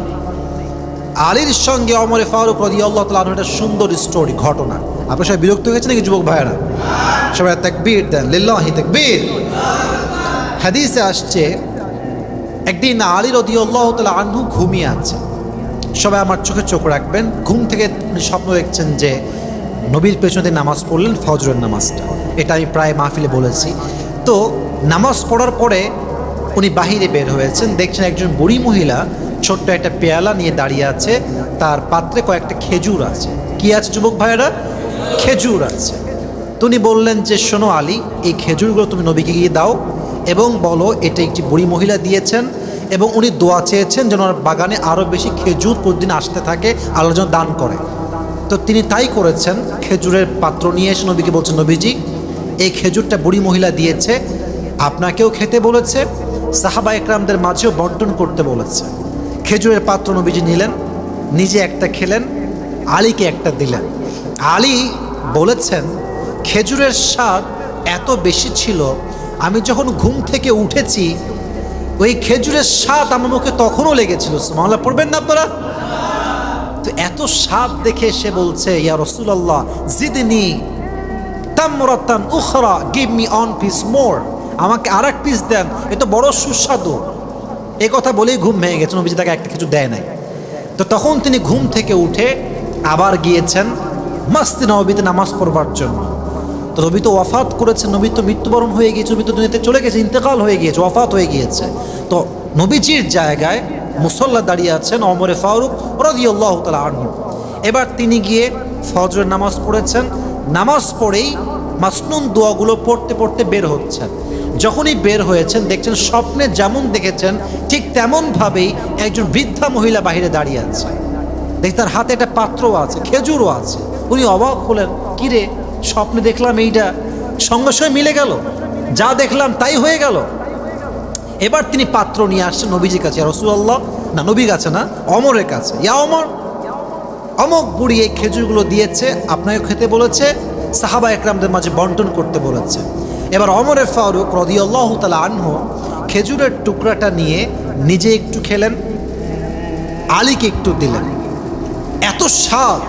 B: আলীর সঙ্গে ওমর ফারুক রাদিয়াল্লাহু তাআলা আনহু, একটা সুন্দর স্টোরি, ঘটনা। আপনার সবাই বিরক্ত হয়েছে নাকি যুবক ভাইয়েরা? সবাই তাকবীর দেন, লিল্লাহি তাকবীর। হাদিসে আসছে একদিন আলী রাদিয়াল্লাহু তাআলা আনহু ঘুমিয়ে আছে। সবাই আমার চোখে চোখ রাখবেন। ঘুম থেকে উনি স্বপ্ন দেখছেন যে নবীর পেছনে নামাজ পড়লেন, ফজরের নামাজটা। এটা আমি প্রায় মাহফিলে বলেছি। তো নামাজ পড়ার পরে উনি বাহিরে বের হয়েছেন, দেখছেন একজন বুড়ি মহিলা ছোট্ট একটা পেয়ালা নিয়ে দাঁড়িয়ে আছে, তার পাত্রে কয়েকটা খেজুর আছে। কি আছে যুবক ভাইয়েরা? খেজুর আছে। তো উনি বললেন যে শোনো আলী, এই খেজুরগুলো তুমি নবীকে গিয়ে দাও এবং বলো এটা একটি বুড়ি মহিলা দিয়েছেন, এবং উনি দোয়া চেয়েছেন যেন ওনার বাগানে আরও বেশি খেজুর প্রতিদিন আসতে থাকে, আল্লাহ যেন দান করে। তো তিনি তাই করেছেন। খেজুরের পাত্র নিয়ে এসে নবীকে বলছেন, নবীজি এই খেজুরটা বুড়ি মহিলা দিয়েছে, আপনাকেও খেতে বলেছে, সাহাবা একরামদের মাঝেও বন্টন করতে বলেছে। খেজুরের পাত্র নবীজি নিলেন, নিজে একটা খেলেন, আলীকে একটা দিলেন। আলী বলেছেন খেজুরের স্বাদ এত বেশি ছিল, আমি যখন ঘুম থেকে উঠেছি ওই খেজুরের স্বাদ আমার মুখে তখনও লেগেছিল। সুবহানাল্লাহ পড়বেন না আপনারা? তো এত স্বাদ দেখে সে বলছে, ইয়া রাসূলুল্লাহ জিদনি তামরাতান Ukhra, give me on piece মোর, আমাকে আর এক পিস দেন, এ তো বড় সুস্বাদু। এই কথা বলেই ঘুম ভেঙে গেছে, নবীজি তাকে একটা কিছু দেয় নাই। তো তখন তিনি ঘুম থেকে উঠে আবার গিয়েছেন মসজিদে নববীতে নামাজ পড়বার জন্য। তো নবী তো ওয়াফাত করেছেন, নবী তো মৃত্যুবরণ হয়ে গিয়েছে, নবী তো দুনিয়াতে চলে গেছে, ইন্তেকাল হয়ে গিয়েছে, ওয়াফাত হয়ে গিয়েছে। তো নবীজির জায়গায় মুসল্লা দাঁড়িয়ে আছেন ওমর ফারুক রাদিয়াল্লাহু তাআলা আনহু। এবার তিনি গিয়ে ফজরের নামাজ পড়েছেন। নামাজ পড়েই মাসনুন দোয়াগুলো পড়তে পড়তে বের হচ্ছেন। যখনই বের হয়েছেন দেখছেন স্বপ্নে যেমন দেখেছেন ঠিক তেমনভাবেই একজন বৃদ্ধা মহিলা বাহিরে দাঁড়িয়ে আছে। দেখ তার হাতে একটা পাত্রও আছে, খেজুরও আছে। উনি অবাক হলেন, কিরে স্বপ্নে দেখলাম এইটা সঙ্গে সঙ্গে মিলে গেল, যা দেখলাম তাই হয়ে গেল। এবার তিনি পাত্র নিয়ে আসছেন নবীজির কাছে, রাসূলুল্লাহ না নবীর কাছে না, ওমরের কাছে। ইয়া ওমর, অমক বুড়ি এই খেজুরগুলো দিয়েছে, আপনাকে খেতে বলেছে, সাহাবা একরামদের মাঝে বন্টন করতে বলেছে। এবার ওমর ফারুক রাদিয়াল্লাহু তাআলা আনহু খেজুরের টুকরাটা নিয়ে নিজে একটু খেলেন, আলীকে একটু দিলেন, এত স্বাদ।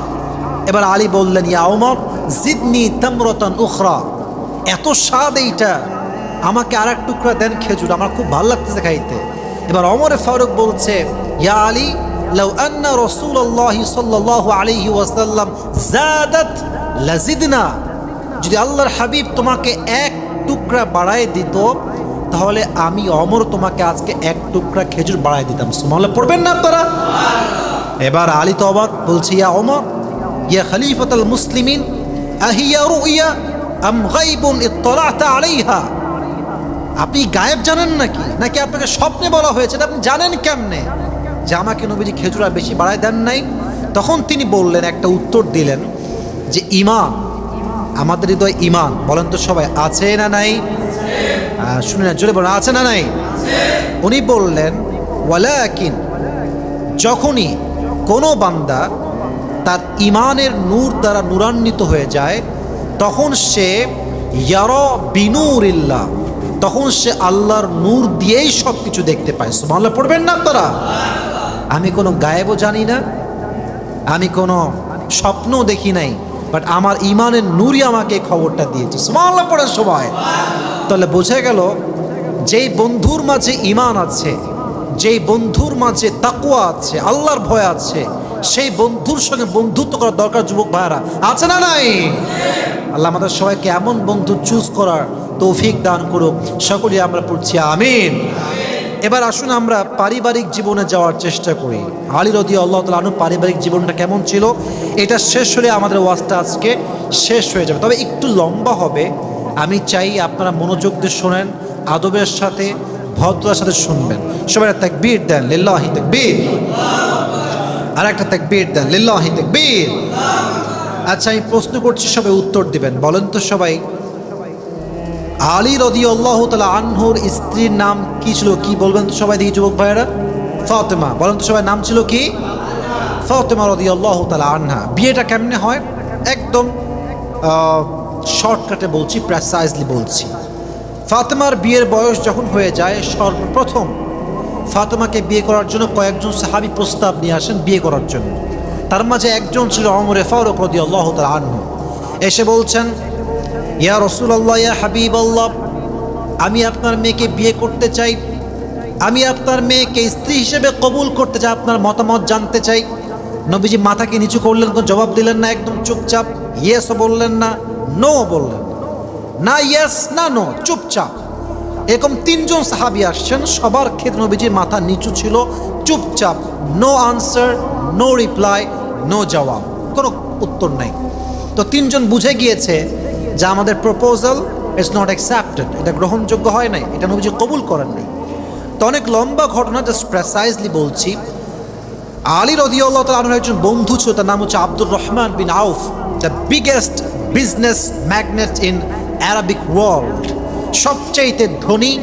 B: এবার আলী বললেন, ইয়া ওমর জিদনি তামরাতান উখরা, এত স্বাদ এইটা, আমাকে আর এক টুকরা দেন খেজুর, আমার খুব ভালো লাগতেছে খাইতে। এবার ওমর ফারুক বলছে, ইয়া আলী লাউ আন্না রাসূলুল্লাহ সাল্লাল্লাহু আলাইহি ওয়াসাল্লাম যাদাত লাজিদনা, যদি আল্লাহর হাবিব তোমাকে এক টুকরা বাড়ায় দিত তাহলে আমি অমর তোমাকে আজকে এক টুকরা খেজুর বাড়াই দিতাম। সুবহানাল্লাহ পড়বেন না আপনারা? এবার আলী তো অবাক, বলছে ইয়া ওমর ইয়া খলিফাতুল মুসলিমিন আহিয়া রুইয়া আম গায়বুন ইত্তালাতা আলাইহা, আপনি গায়েব জানেন নাকি, নাকি আপনাকে স্বপ্নে বলা হয়েছে? এটা আপনি জানেন কেমনে যে আমাকে নবীজি খেজুর আর বেশি বাড়ায় দেন নাই? তখন তিনি বললেন, একটা উত্তর দিলেন যে ঈমান, আমাদের হৃদয় ঈমান, বলেন তো সবাই, আছে না নাই? শুনে না, জোরে বলেন, আছে না নাই? উনি বললেন ওয়ালাকিন, যখনই কোনো বান্দা তার ঈমানের নূর দ্বারা নূরান্বিত হয়ে যায় তখন সে ইয়ারা বিনুরিল্লাহ, তখন সে আল্লাহর নূর দিয়েই সব কিছু দেখতে পায়। সুবহানাল্লাহ পড়বেন না আপনারা? আমি কোনো গায়েবও জানি না, আমি কোনো স্বপ্নও দেখি নাই, বাট আমার ঈমানের নূরই আমাকে এই খবরটা দিয়েছে। সুবহানাল্লাহ পড়েন সবাই। তাহলে বোঝা গেল, যেই বন্ধুর মাঝে ঈমান আছে, যেই বন্ধুর মাঝে তাকওয়া আছে, আল্লাহর ভয় আছে, সেই বন্ধুর সঙ্গে বন্ধুত্ব করার দরকার। যুবক ভাইরা, আছে না নাই? আল্লাহ আমাদের সবাইকে এমন বন্ধু চুজ করার তৌফিক দান করুক। সকলেই আমরা পড়ছি আমিন। এবার আসুন আমরা পারিবারিক জীবনে যাওয়ার চেষ্টা করি। আলী রাদিয়াল্লাহু তাআলা আনহু পারিবারিক জীবনটা কেমন ছিল, এটা শেষ হলে আমাদের ওয়াজটা আজকে শেষ হয়ে যাবে, তবে একটু লম্বা হবে। আমি চাই আপনারা মনোযোগ দিয়ে শোনেন, আদবের সাথে, ভদ্রতার সাথে শুনবেন। সবাই তাকবীর দেন, লিল্লাহি তাকবীর। আর একটা তাকবীর দেন, লিল্লাহি তাকবীর। আচ্ছা, আমি প্রশ্ন করছি, সবাই উত্তর দিবেন। বলেন তো সবাই, আলী রাদিয়াল্লাহু তাআলা আনহুর স্ত্রীর নাম কি ছিল? কি বলবেন তো সবাই দেখি যুবক ভাইয়েরা? ফাতেমা। বলেন তো সবাই, নাম ছিল কি? ফাতেমা রাদিয়াল্লাহু তাআলা আনহা। বিয়েটা কেমনে হয় একদম শর্টকাটে বলছি, প্রেসাইজলি বলছি। ফাতেমার বিয়ের বয়স যখন হয়ে যায়, সর্বপ্রথম ফাতেমাকে বিয়ে করার জন্য কয়েকজন সাহাবী প্রস্তাব নিয়ে আসেন বিয়ে করার জন্য। তার মাঝে একজন ছিল ওমরে ফারুক রাদিয়াল্লাহু তাআলা আনহু। এসে বলছেন, ইয়া রাসূলুল্লাহ, ইয়া হাবিবাল্লাহ, আমি আপনার মেয়েকে বিয়ে করতে চাই, আমি আপনার মেয়েকে স্ত্রী হিসেবে কবুল করতে চাই, আপনার মতামত জানতে চাই। নবীজি মাথাকে নিচু করলেন, কোনো জবাব দিলেন না, একদম চুপচাপ। ইয়েসও বললেন না, নো বললেন না, ইয়েস না নো, চুপচাপ। এরকম তিনজন সাহাবী আসছেন, সবার ক্ষেত্রে নবীজির মাথা নিচু ছিল, চুপচাপ, no answer, no reply, no জবাব, কোনো উত্তর নাই। তো তিনজন বুঝে গিয়েছে যে আমাদের প্রপোজাল ইজ নট অ্যাকসেপ্টেড, এটা গ্রহণযোগ্য হয় নাই, এটা নবীজি কবুল করেন নাই। তো অনেক লম্বা ঘটনা, জাস্ট প্রেসাইজলি বলছি। আলী রাদিয়াল্লাহু তাআলা আনহুর একজন বন্ধু ছিল, তার নাম হচ্ছে Abdur Rahman bin Auf, the biggest business magnate in Arabic world. সবচেয়ে ধনী,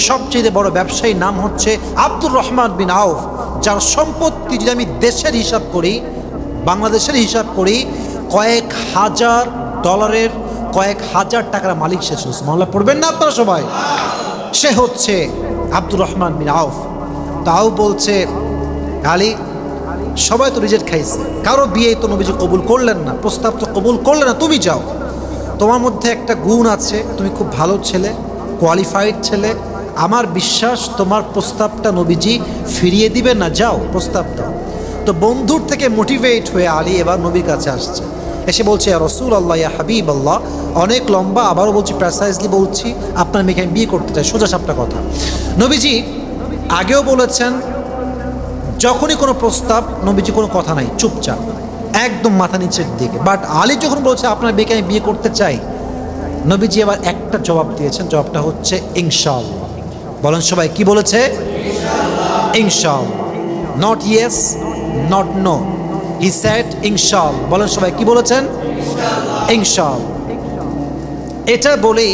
B: সবচেয়ে বড় ব্যবসায়ীর নাম হচ্ছে আব্দুর রহমান বিন আউফ, যার সম্পত্তি যদি আমি দেশের হিসাব করি, বাংলাদেশের হিসাব করি, কয়েক হাজার ডলারের, কয়েক হাজার টাকার মালিক সে ছিল। সুবহানাল্লাহ পড়বেন না আপনারা সবাই? সে হচ্ছে আব্দুর রহমান বিন আউফ। তাও বলছে, আলী, সবাই তো রিজেক্ট খাইছে, কারো বিয়ে তো নবীজি কবুল করলেন না, প্রস্তাব তো কবুল করলেন না, তুমি যাও, তোমার মধ্যে একটা গুণ আছে, তুমি খুব ভালো ছেলে, কোয়ালিফাইড ছেলে, আমার বিশ্বাস তোমার প্রস্তাবটা নবীজি ফিরিয়ে দিবেন না, যাও প্রস্তাব দাও। তো বন্ধুর থেকে মোটিভেট হয়ে আলী এবার নবীর কাছে আসছে, এসে বলছে, ইয়া রাসূলুল্লাহ, ইয়া হাবিবাল্লাহ, অনেক লম্বা, আবারও বলছি, প্রেসাইজলি বলছি, আপনার মেয়েকে আমি বিয়ে করতে চাই, সোজা সাপটা কথা। নবীজি আগেও বলেছেন, যখনই কোনো প্রস্তাব, নবীজি কোনো কথা নাই, চুপচাপ, একদম মাথা নিচের দিকে। বাট আলী যখন বলছে আপনার মেয়েকে আমি বিয়ে করতে চাই, নবীজি এবার একটা জবাব দিয়েছেন, জবাবটা হচ্ছে ইনশাআল্লাহ। বলেন সবাই, কি বলেছে? ইনশাআল্লাহ, not yes, not know, he said ইনশাআল্লাহ। বলেন সবাই, কি বলেছেন? ইনশাআল্লাহ। এটা বলেই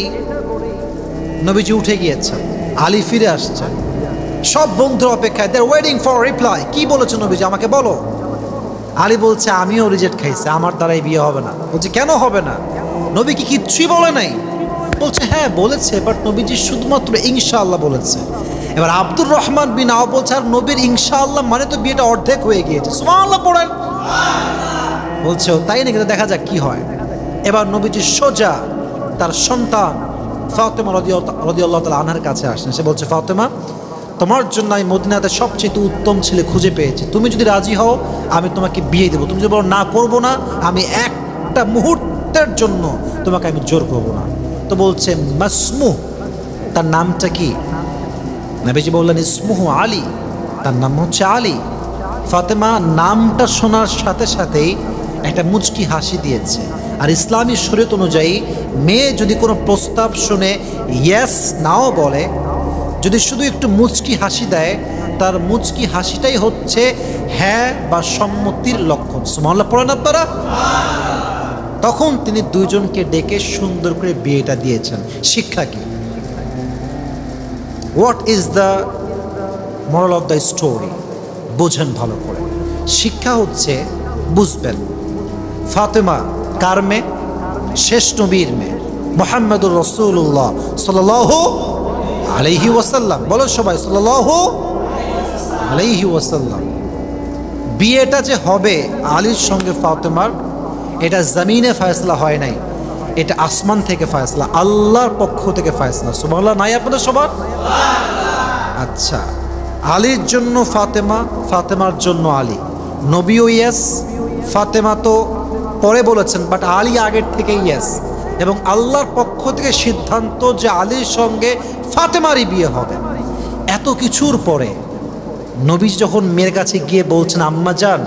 B: নবীজি উঠে গিয়েছেন, আলী ফিরে আসছে, সব বন্ধুর অপেক্ষায়, দে আর ওয়েটিং ফর রিপ্লাই। কি বলেছে নবীজি, আমাকে বলো। আলী বলছে, আমিও রিজেক্ট খাইছি, আমার দ্বারাই বিয়ে হবে না। বলছে, কেন হবে না? নবী কি কিচ্ছুই বলে নাই? বলছে, হ্যাঁ বলেছে, বাট নবীজি শুধুমাত্র ইনশাআল্লাহ বলেছে। এবার আব্দুর রহমান বিন আউফ বলছে, আর নবীর ইনশাআল্লাহ মানে তো বিয়েটা অর্ধেক হয়ে গিয়েছে। সুবহানাল্লাহ পড়েন। বলছে, তাই নাকি, দেখা যাক কি হয়। এবার নবীজি সোজা তার সন্তান ফাতেমা রাদিয়াল্লাহু তাআলা আনহার কাছে আসেন। সে বলছে, ফাতেমা, তোমার জন্য আমি মদিনাতে সবচেয়ে উত্তম ছেলে খুঁজে পেয়েছি, তুমি যদি রাজি হও আমি তোমাকে বিয়ে দেবো, তুমি যদি বলো না করবো না, আমি একটা মুহূর্তের জন্য তোমাকে আমি জোর করবো না। তো বলছে, মাসমু, তার নামটা কি? নবীজি বললেন ইসমুহু আলী, তার নাম হচ্ছে আলী। ফাতেমা নামটা শোনার সাথে সাথেই একটা মুচকি হাসি দিয়েছে। আর ইসলামী শরীয়ত অনুযায়ী মেয়ে যদি কোনো প্রস্তাব শুনে ইয়েস নাও বলে, যদি শুধু একটু মুচকি হাসি দেয়, তার মুচকি হাসিটাই হচ্ছে হ্যাঁ বা সম্মতির লক্ষণ। সুবহানাল্লাহ পড়েন আপনারা? তখন তিনি দুইজনকে ডেকে সুন্দর করে বিয়েটা দিয়েছেন। শিক্ষা কি? What is the moral of the story? বোঝেন ভালো করে। শিক্ষা হচ্ছে, বুঝবেন, ফাতেমা কার মেয়ে? শেষ নবীর মেয়ে, মুহাম্মদুর রাসূলুল্লাহ সাল্লাল্লাহু আলাইহি ওয়াসাল্লাম। বলো সবাই সাল্লাল্লাহু আলাইহি ওয়াসাল্লাম। বিয়েটা যে হবে আলীর সঙ্গে ফাতেমার, এটা জমিনে ফয়সলা হয় নাই, এটা আসমান থেকে ফয়সলা, আল্লাহর পক্ষ থেকে ফয়সলা। সুবহানাল্লাহ নাই আপনাদের সবার? আচ্ছা, আলীর জন্য ফাতেমা, ফাতেমার জন্য আলী। নবীও ইয়েস, ফাতেমা তো পরে বলেছেন, বাট আলী আগের থেকে ইয়েস। এবং আল্লাহর পক্ষ থেকে সিদ্ধান্ত যে আলীর সঙ্গে ফাতেমারই বিয়ে হবে। এত কিছুর পরে নবী যখন মেয়ের কাছে গিয়ে বলছেন, আম্মা যান,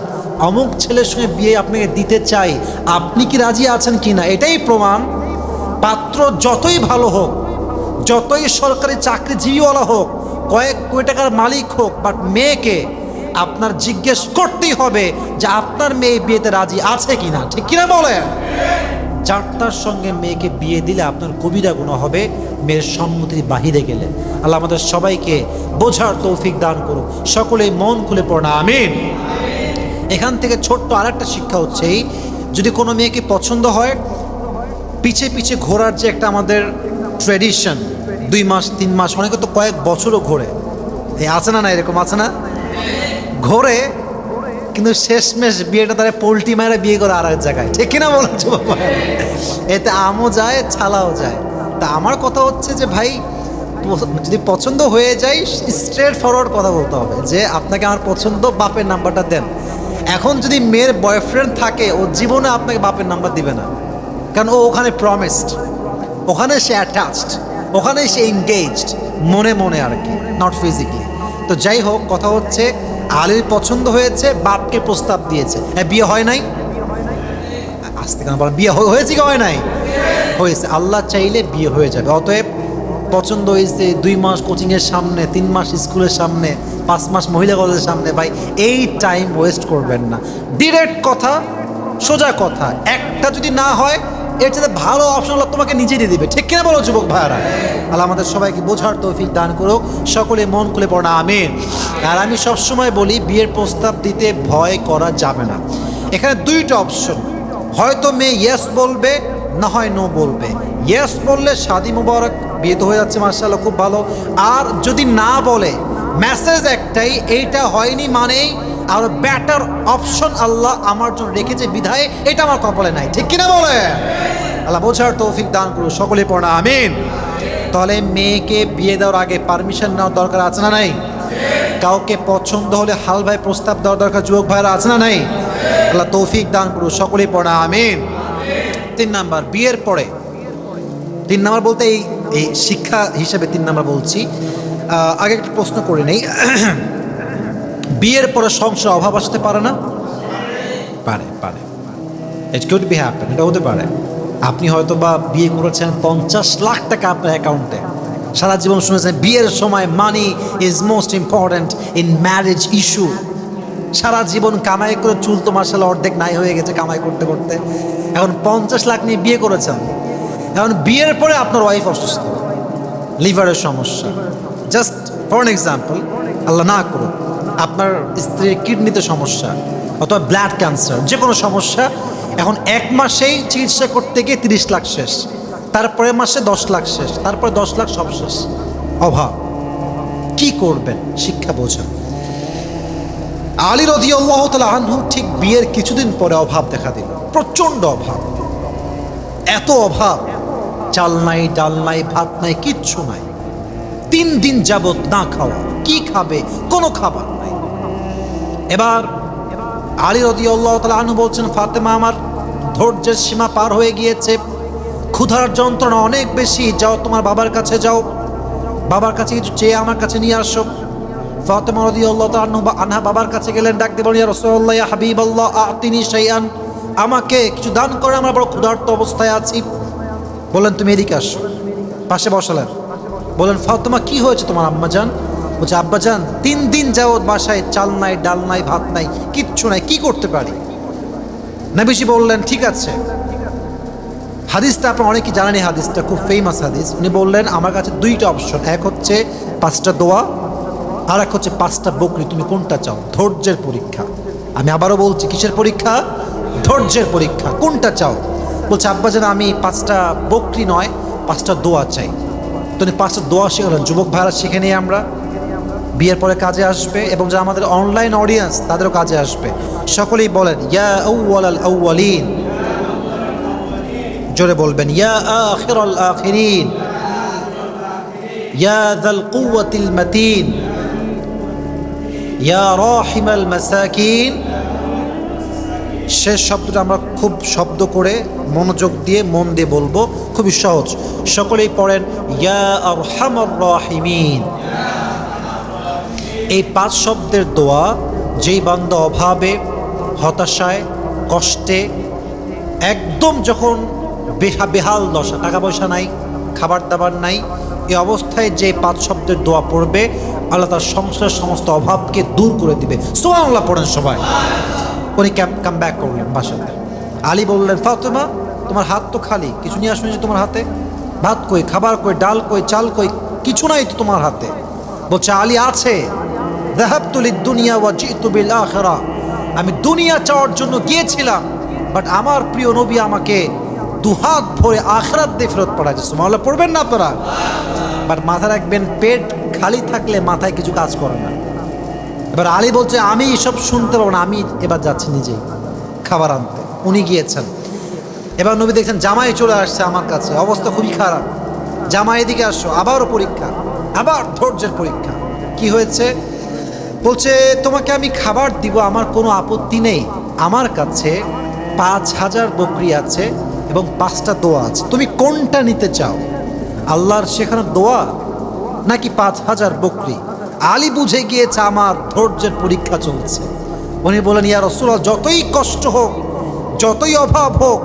B: অমুক ছেলের সঙ্গে বিয়ে আপনাকে দিতে চাই, আপনি কি রাজি আছেন কি না? এটাই প্রমাণ, পাত্র যতই ভালো হোক, যতই সরকারি চাকরিজীবীওয়ালা হোক, কয়েক কোটি টাকার মালিক হোক, বাট মেয়েকে আপনার জিজ্ঞেস করতেই হবে যে আপনার মেয়ে বিয়েতে রাজি আছে কিনা। ঠিক কিনা বলেন? যার সঙ্গে মেয়েকে বিয়ে দিলে আপনার কবিরা গুনাহ হবে মেয়ের সম্মতির বাহিরে গেলে। আল্লাহ আমাদের সবাইকে বোঝার তৌফিক দান করুক। সকলেই মন খুলে পড়না আমিন। এখান থেকে ছোট্ট আরেকটা শিক্ষা হচ্ছে এই, যদি কোনো মেয়েকে পছন্দ হয়, পিছে পিছে ঘোরার যে একটা আমাদের ট্র্যাডিশন, 2 মাস 3 মাস, অনেকে তো কয়েক বছরও ঘোরে, এই আছে না? না এরকম আছে না? ঘোরে, কিন্তু শেষমেশ বিয়েটা তারা পোল্ট্রি মায়েরা বিয়ে করে আর এক জায়গায়। ঠিক কিনা বলেন? এতে আমও যায়, ছালাও যায়। তা আমার কথা হচ্ছে যে ভাই, যদি পছন্দ হয়ে যায়, স্ট্রেট ফরওয়ার্ড কথা বলতে হবে যে আপনাকে আমার পছন্দ, বাপের নাম্বারটা দেন। এখন যদি মেয়ের বয়ফ্রেন্ড থাকে, ও জীবনে আপনাকে বাপের নাম্বার দিবে না, কারণ ও ওখানে প্রমিসড, ওখানে সে অ্যাটাচড, ওখানে সে এনগেজড, মনে মনে আর কি, নট ফিজিক্যালি। তো যাই হোক, কথা হচ্ছে আলীর পছন্দ হয়েছে, বাপকে প্রস্তাব দিয়েছে, হ্যাঁ বিয়ে হয় নাই? আসতে কেন বলেন? বিয়ে হয়েছে কি হয় নাই? হয়েছে। আল্লাহ চাইলে বিয়ে হয়ে যাবে। অতএব পছন্দ হয়েছে 2 মাস কোচিংয়ের সামনে, 3 মাস স্কুলের সামনে, 5 মাস মহিলা কলেজের সামনে, ভাই এই টাইম ওয়েস্ট করবেন না। ডিরেক্ট কথা, সোজা কথা, একটা যদি না হয়, এর চেয়ে ভালো অপশন আল্লাহ তোমাকে নিজে দিয়ে দিবে। ঠিক কিনা বলো যুবক ভাইরা? আল্লাহ আমাদের সবাইকে বোঝার তৌফিক দান করুক। সকলে মন খুলে পড়না আমিন। আর আমি সবসময় বলি, বিয়ের প্রস্তাব দিতে ভয় করা যাবে না। এখানে 2টা অপশন, হয়তো মেয়ে ইয়েস বলবে, না হয় নো বলবে। ইয়েস বললে শাদি মুবারক, বিয়ে তো হয়ে যাচ্ছে মাশাআল্লাহ, খুব ভালো। আর যদি না বলে, মেসেজ একটাই, এইটা হয়নি মানেই আর বেটার অপশন আল্লাহ আমার জন্য রেখেছে বিধায় এটা আমার কপালে নাই। ঠিক কিনা বলে? আল্লাহ বোঝার তৌফিক দান করুন। সকলে পড়া আমিন। তাহলে মেয়েকে বিয়ে দেওয়ার আগে পারমিশন নেওয়ার দরকার আছে না নাই? কাউকে পছন্দ হলে হাল ভাই প্রস্তাব দেওয়ার দরকার যুবক ভাইরা আছে না নাই? আল্লাহ তৌফিক দান করুন। সকলেই পড়া আমিন। 3 নাম্বার, বিয়ের পরে 3 নাম্বার বলতে এই শিক্ষা হিসেবে 3 নাম্বার বলছি। আগে একটা প্রশ্ন করে নেই, বিয়ের পরে সংসার অভাব আসতে পারে না? পারে, পারে। ইট কুড বি হ্যাপেন, এটা হতে পারে। আপনি হয়তো বা বিয়ে করেছেন 50 লাখ টাকা আপনার অ্যাকাউন্টে, সারা জীবন শুনেছেন বিয়ের সময় money is most important in marriage issue. সারা জীবন কামাই করে চুল তো মার্শাল্লাহ অর্ধেক নাই হয়ে গেছে কামাই করতে করতে, এখন 50 লাখ নিয়ে বিয়ে করেছেন। এখন বিয়ের পরে আপনার ওয়াইফ অসুস্থ, লিভারের সমস্যা, জাস্ট ফর এন এক্সাম্পল, আল্লাহ না করুন, আপনার স্ত্রীর কিডনিতে সমস্যা অথবা ব্লাড ক্যান্সার, যে কোনো সমস্যা। এখন 1 মাসেই চিকিৎসা করতে গিয়ে 30 লাখ শেষ, তারপরে মাসে 10 লাখ শেষ, তারপরে 10 লাখ সব শেষ। অভাব, কি করবেন? শিক্ষা বোঝেন। আলী রাদিয়াল্লাহু তাআলা আনহু ঠিক বিয়ের কিছুদিন পরে অভাব দেখা দিল, প্রচণ্ড অভাব। এত অভাব, চাল নাই, ডাল নাই, ভাত নাই, কিচ্ছু নাই। 3 দিন যাবত না খাওয়া, কি খাবে? কোনো খাবার নাই। এবার আলী রাদিয়াল্লাহু তাআলা আনহু বলছেন, ফাতেমা আমার ধৈর্যের সীমা পার হয়ে গিয়েছে, ক্ষুধার যন্ত্রণা অনেক বেশি, যাও তোমার বাবার কাছে যাও, বাবার কাছে কিছু চেয়ে আমার কাছে নিয়ে আসো। ফাতেমা রাদিয়াল্লাহু তাআলা আনহা বাবার কাছে গেলেন, ডাক দিয়ে বলেন, ইয়া রাসূলুল্লাহ, ইয়া হাবিবাল্লাহ, আতিনি শাইআন, আমাকে কিছু দান করেন, আমরা বড় ক্ষুধার্ত অবস্থায় আছি। বললেন তুমি এদিকে আসো, পাশে বসালেন। বললেন ফাতেমা কি হয়েছে তোমার আম্মাজান? বলছে আব্বাজান 3 দিন যাবত বাসায় চাল নাই, ডাল নাই, ভাত নাই, কিচ্ছু নাই, কি করতে পারি? নবীজি বললেন ঠিক আছে, হাদিসটা আপনার অনেকেই জানেন, এই হাদিসটা খুব ফেমাস হাদিস। উনি বললেন আমার কাছে 2টা অপশন, এক হচ্ছে 5টা দোয়া, আর এক হচ্ছে 5টা বকরি, তুমি কোনটা চাও? ধৈর্যের পরীক্ষা। আমি আবারও বলছি, কিসের পরীক্ষা? ধৈর্যের পরীক্ষা। কোনটা চাও? বলছে আব্বাজান আমি 5টা বকরি নয়, 5টা দোয়া চাই। তো উনি 5টা দোয়া শেখালেন। যুবক ভাইরা শিখে নিয়ে আমরা বিয়ের পরে কাজে আসবে, এবং যারা আমাদের অনলাইন অডিয়েন্স তাদেরও কাজে আসবে। সকলেই বলেন ইয়া আউয়ালাল আউয়ালিন, জোরে বলবেন ইয়া আখিরাল আখিরিন, ইয়া যাল কুওয়াতিল মাতিন, ইয়া রাহিমাল মাসাকিন। শেষ শব্দটা আমরা খুব শব্দ করে মনোযোগ দিয়ে মন দিয়ে বলবো, খুবই সহজ। সকলেই পড়েন ইয়া আরহামার রাহিমিন। এই 5 শব্দের দোয়া যেই বান্দা অভাবে, হতাশায়, কষ্টে, একদম যখন বেহাল দশা, টাকা পয়সা নাই, খাবার দাবার নাই, এই অবস্থায় যে 5 শব্দের দোয়া পড়বে, আল্লাহ তার সংসারের সমস্ত অভাবকে দূর করে দিবে। সুবহানাল্লাহ পড়েন সবাই। উনি কাম ব্যাক করলেন বাসাতে। আলী বললেন ফাতেমা তোমার হাত তো খালি, কিছু নিয়ে আসুন তোমার হাতে, ভাত কই, খাবার কই, ডাল কই, চাল কই, কিছু নাই তো তোমার হাতে। বলছে আলী আছে, যাহাবতু লিদ-দুনিয়া ওয়া জিতু বিল আখিরা, আমি দুনিয়া চাওয়ার জন্য গিয়েছিলাম, বাট আমার প্রিয় নবী আমাকে দুহাত ভরে আখিরাত দিয়ে ফেরত পাঠাইছে। সুবহানাল্লাহ পড়বেন না আপনারা? বাট মাথা রাখবেন, পেট খালি থাকলে মাথায় কিছু কাজ করে না। এবার আলী বলছে আমি এসব শুনতে পারবো না, আমি এবার যাচ্ছি নিজেই খাবার আনতে। উনি গিয়েছেন। এবার নবী দেখছেন জামাই চলে আসছে আমার কাছে, অবস্থা খুবই খারাপ। জামাই এদিকে আসো, আবারও পরীক্ষা, আবার ধৈর্যের পরীক্ষা। কি হয়েছে? বলছে তোমাকে আমি খাবার দিব, আমার কোনো আপত্তি নেই, আমার কাছে 5000 বকরি আছে এবং 5টা দোয়া আছে, তুমি কোনটা নিতে চাও? আল্লাহর সেখানে দোয়া নাকি 5000 বকরি? আলী বুঝে গিয়েছে আমার ধৈর্যের পরীক্ষা চলছে। উনি বলেন ইয়া রাসূলুল্লাহ, যতই কষ্ট হোক, যতই অভাব হোক,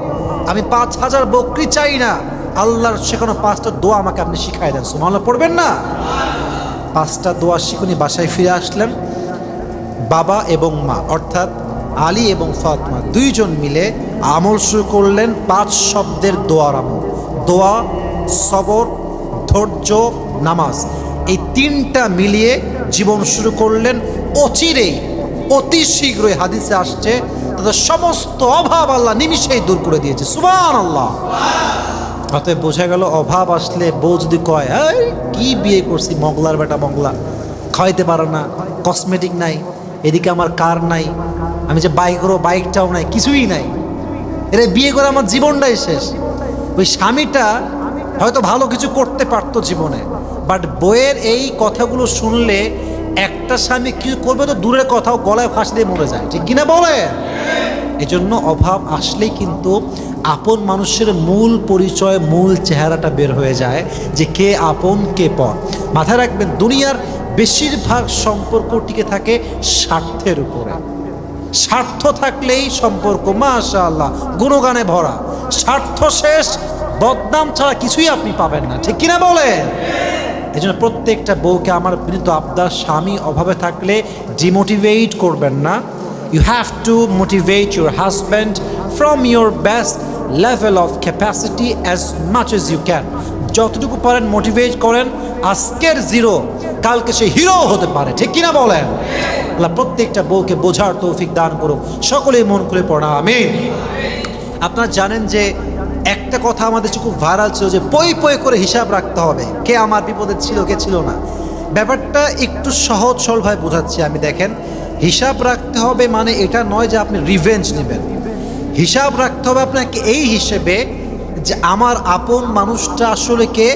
B: আমি 5000 বকরি চাই না, আল্লাহর শেখানো 5টা দোয়া আমাকে আপনি শিখাই দেন। সুবহানাল্লাহ পড়বেন না? 5টা দোয়া শিখুনি বাসায় ফিরে আসলেন। বাবা এবং মা অর্থাৎ আলী এবং ফাতেমা 2 জন মিলে আমল শুরু করলেন 5 শব্দের দোয়ার আমল। দোয়া, সবর, ধৈর্য, নামাজ, এই 3টা মিলিয়ে জীবন শুরু করলেন। অচিরেই, অতি শীঘ্রই হাদিসে আসছে তাদের সমস্ত অভাব আল্লাহ নিমিষেই দূর করে দিয়েছে। সুবহানাল্লাহ। অতএব বোঝা গেল অভাব আসলে বউ যদি কয় এই কি বিয়ে করছি, মগলার বেটা মগলা, খাওয়াইতে পারে না, কসমেটিক নাই, এদিকে আমার কার নাই, আমি যে বাইক করবো বাইকটাও নাই, কিছুই নাই, এরা বিয়ে করে আমার জীবনটাই শেষ। ওই স্বামীটা হয়তো ভালো কিছু করতে পারতো জীবনে, বাট বইয়ের এই কথাগুলো শুনলে একটা স্বামী কি করবে তো দূরের কথাও, গলায় ফাঁস দিয়ে মরে যায়, ঠিক কিনা বলে? এজন্য অভাব আসলেই কিন্তু আপন মানুষের মূল পরিচয়, মূল চেহারাটা বের হয়ে যায়, যে কে আপন কে পর। মাথায় রাখবেন দুনিয়ার বেশিরভাগ সম্পর্ক টিকে থাকে স্বার্থের উপরে। স্বার্থ থাকলেই সম্পর্ক মাশাআল্লাহ গুণগানে ভরা, স্বার্থ শেষ বদনাম ছাড়া কিছুই আপনি পাবেন না, ঠিক কিনা বলে? এই জন্য প্রত্যেকটা বউকে আমার বিনীত আবদার, স্বামী অভাবে থাকলে ডিমোটিভেট করবেন না। You have to motivate your husband from your best level of capacity as much as you can. যতটুকু পারেন মোটিভেট করেন। আজকের 0 কালকে সে হিরো হতে পারে, ঠিক কিনা বলেন? আল্লাহ প্রত্যেকটা বউকে বোঝার তৌফিক দান করুন। সকলেই মন খুলে পড়া আমিন। আপনারা জানেন যে একটা কথা আমাদের খুব ভাইরাল ছিল, যে পই পই করে হিসাব রাখতে হবে, কে আমার বিপদে ছিল কে ছিল না। ব্যাপারটা একটু সহজ সরলভাবে বোঝাচ্ছি আমি। দেখেন, হিসাব রাখতে হবে মানে এটা নয় যে আপনি রিভেঞ্জ নেবেন। হিসাব রাখতে হবে আপনাকে এই হিসেবে যে আমার আপন মানুষটা আসলে কে,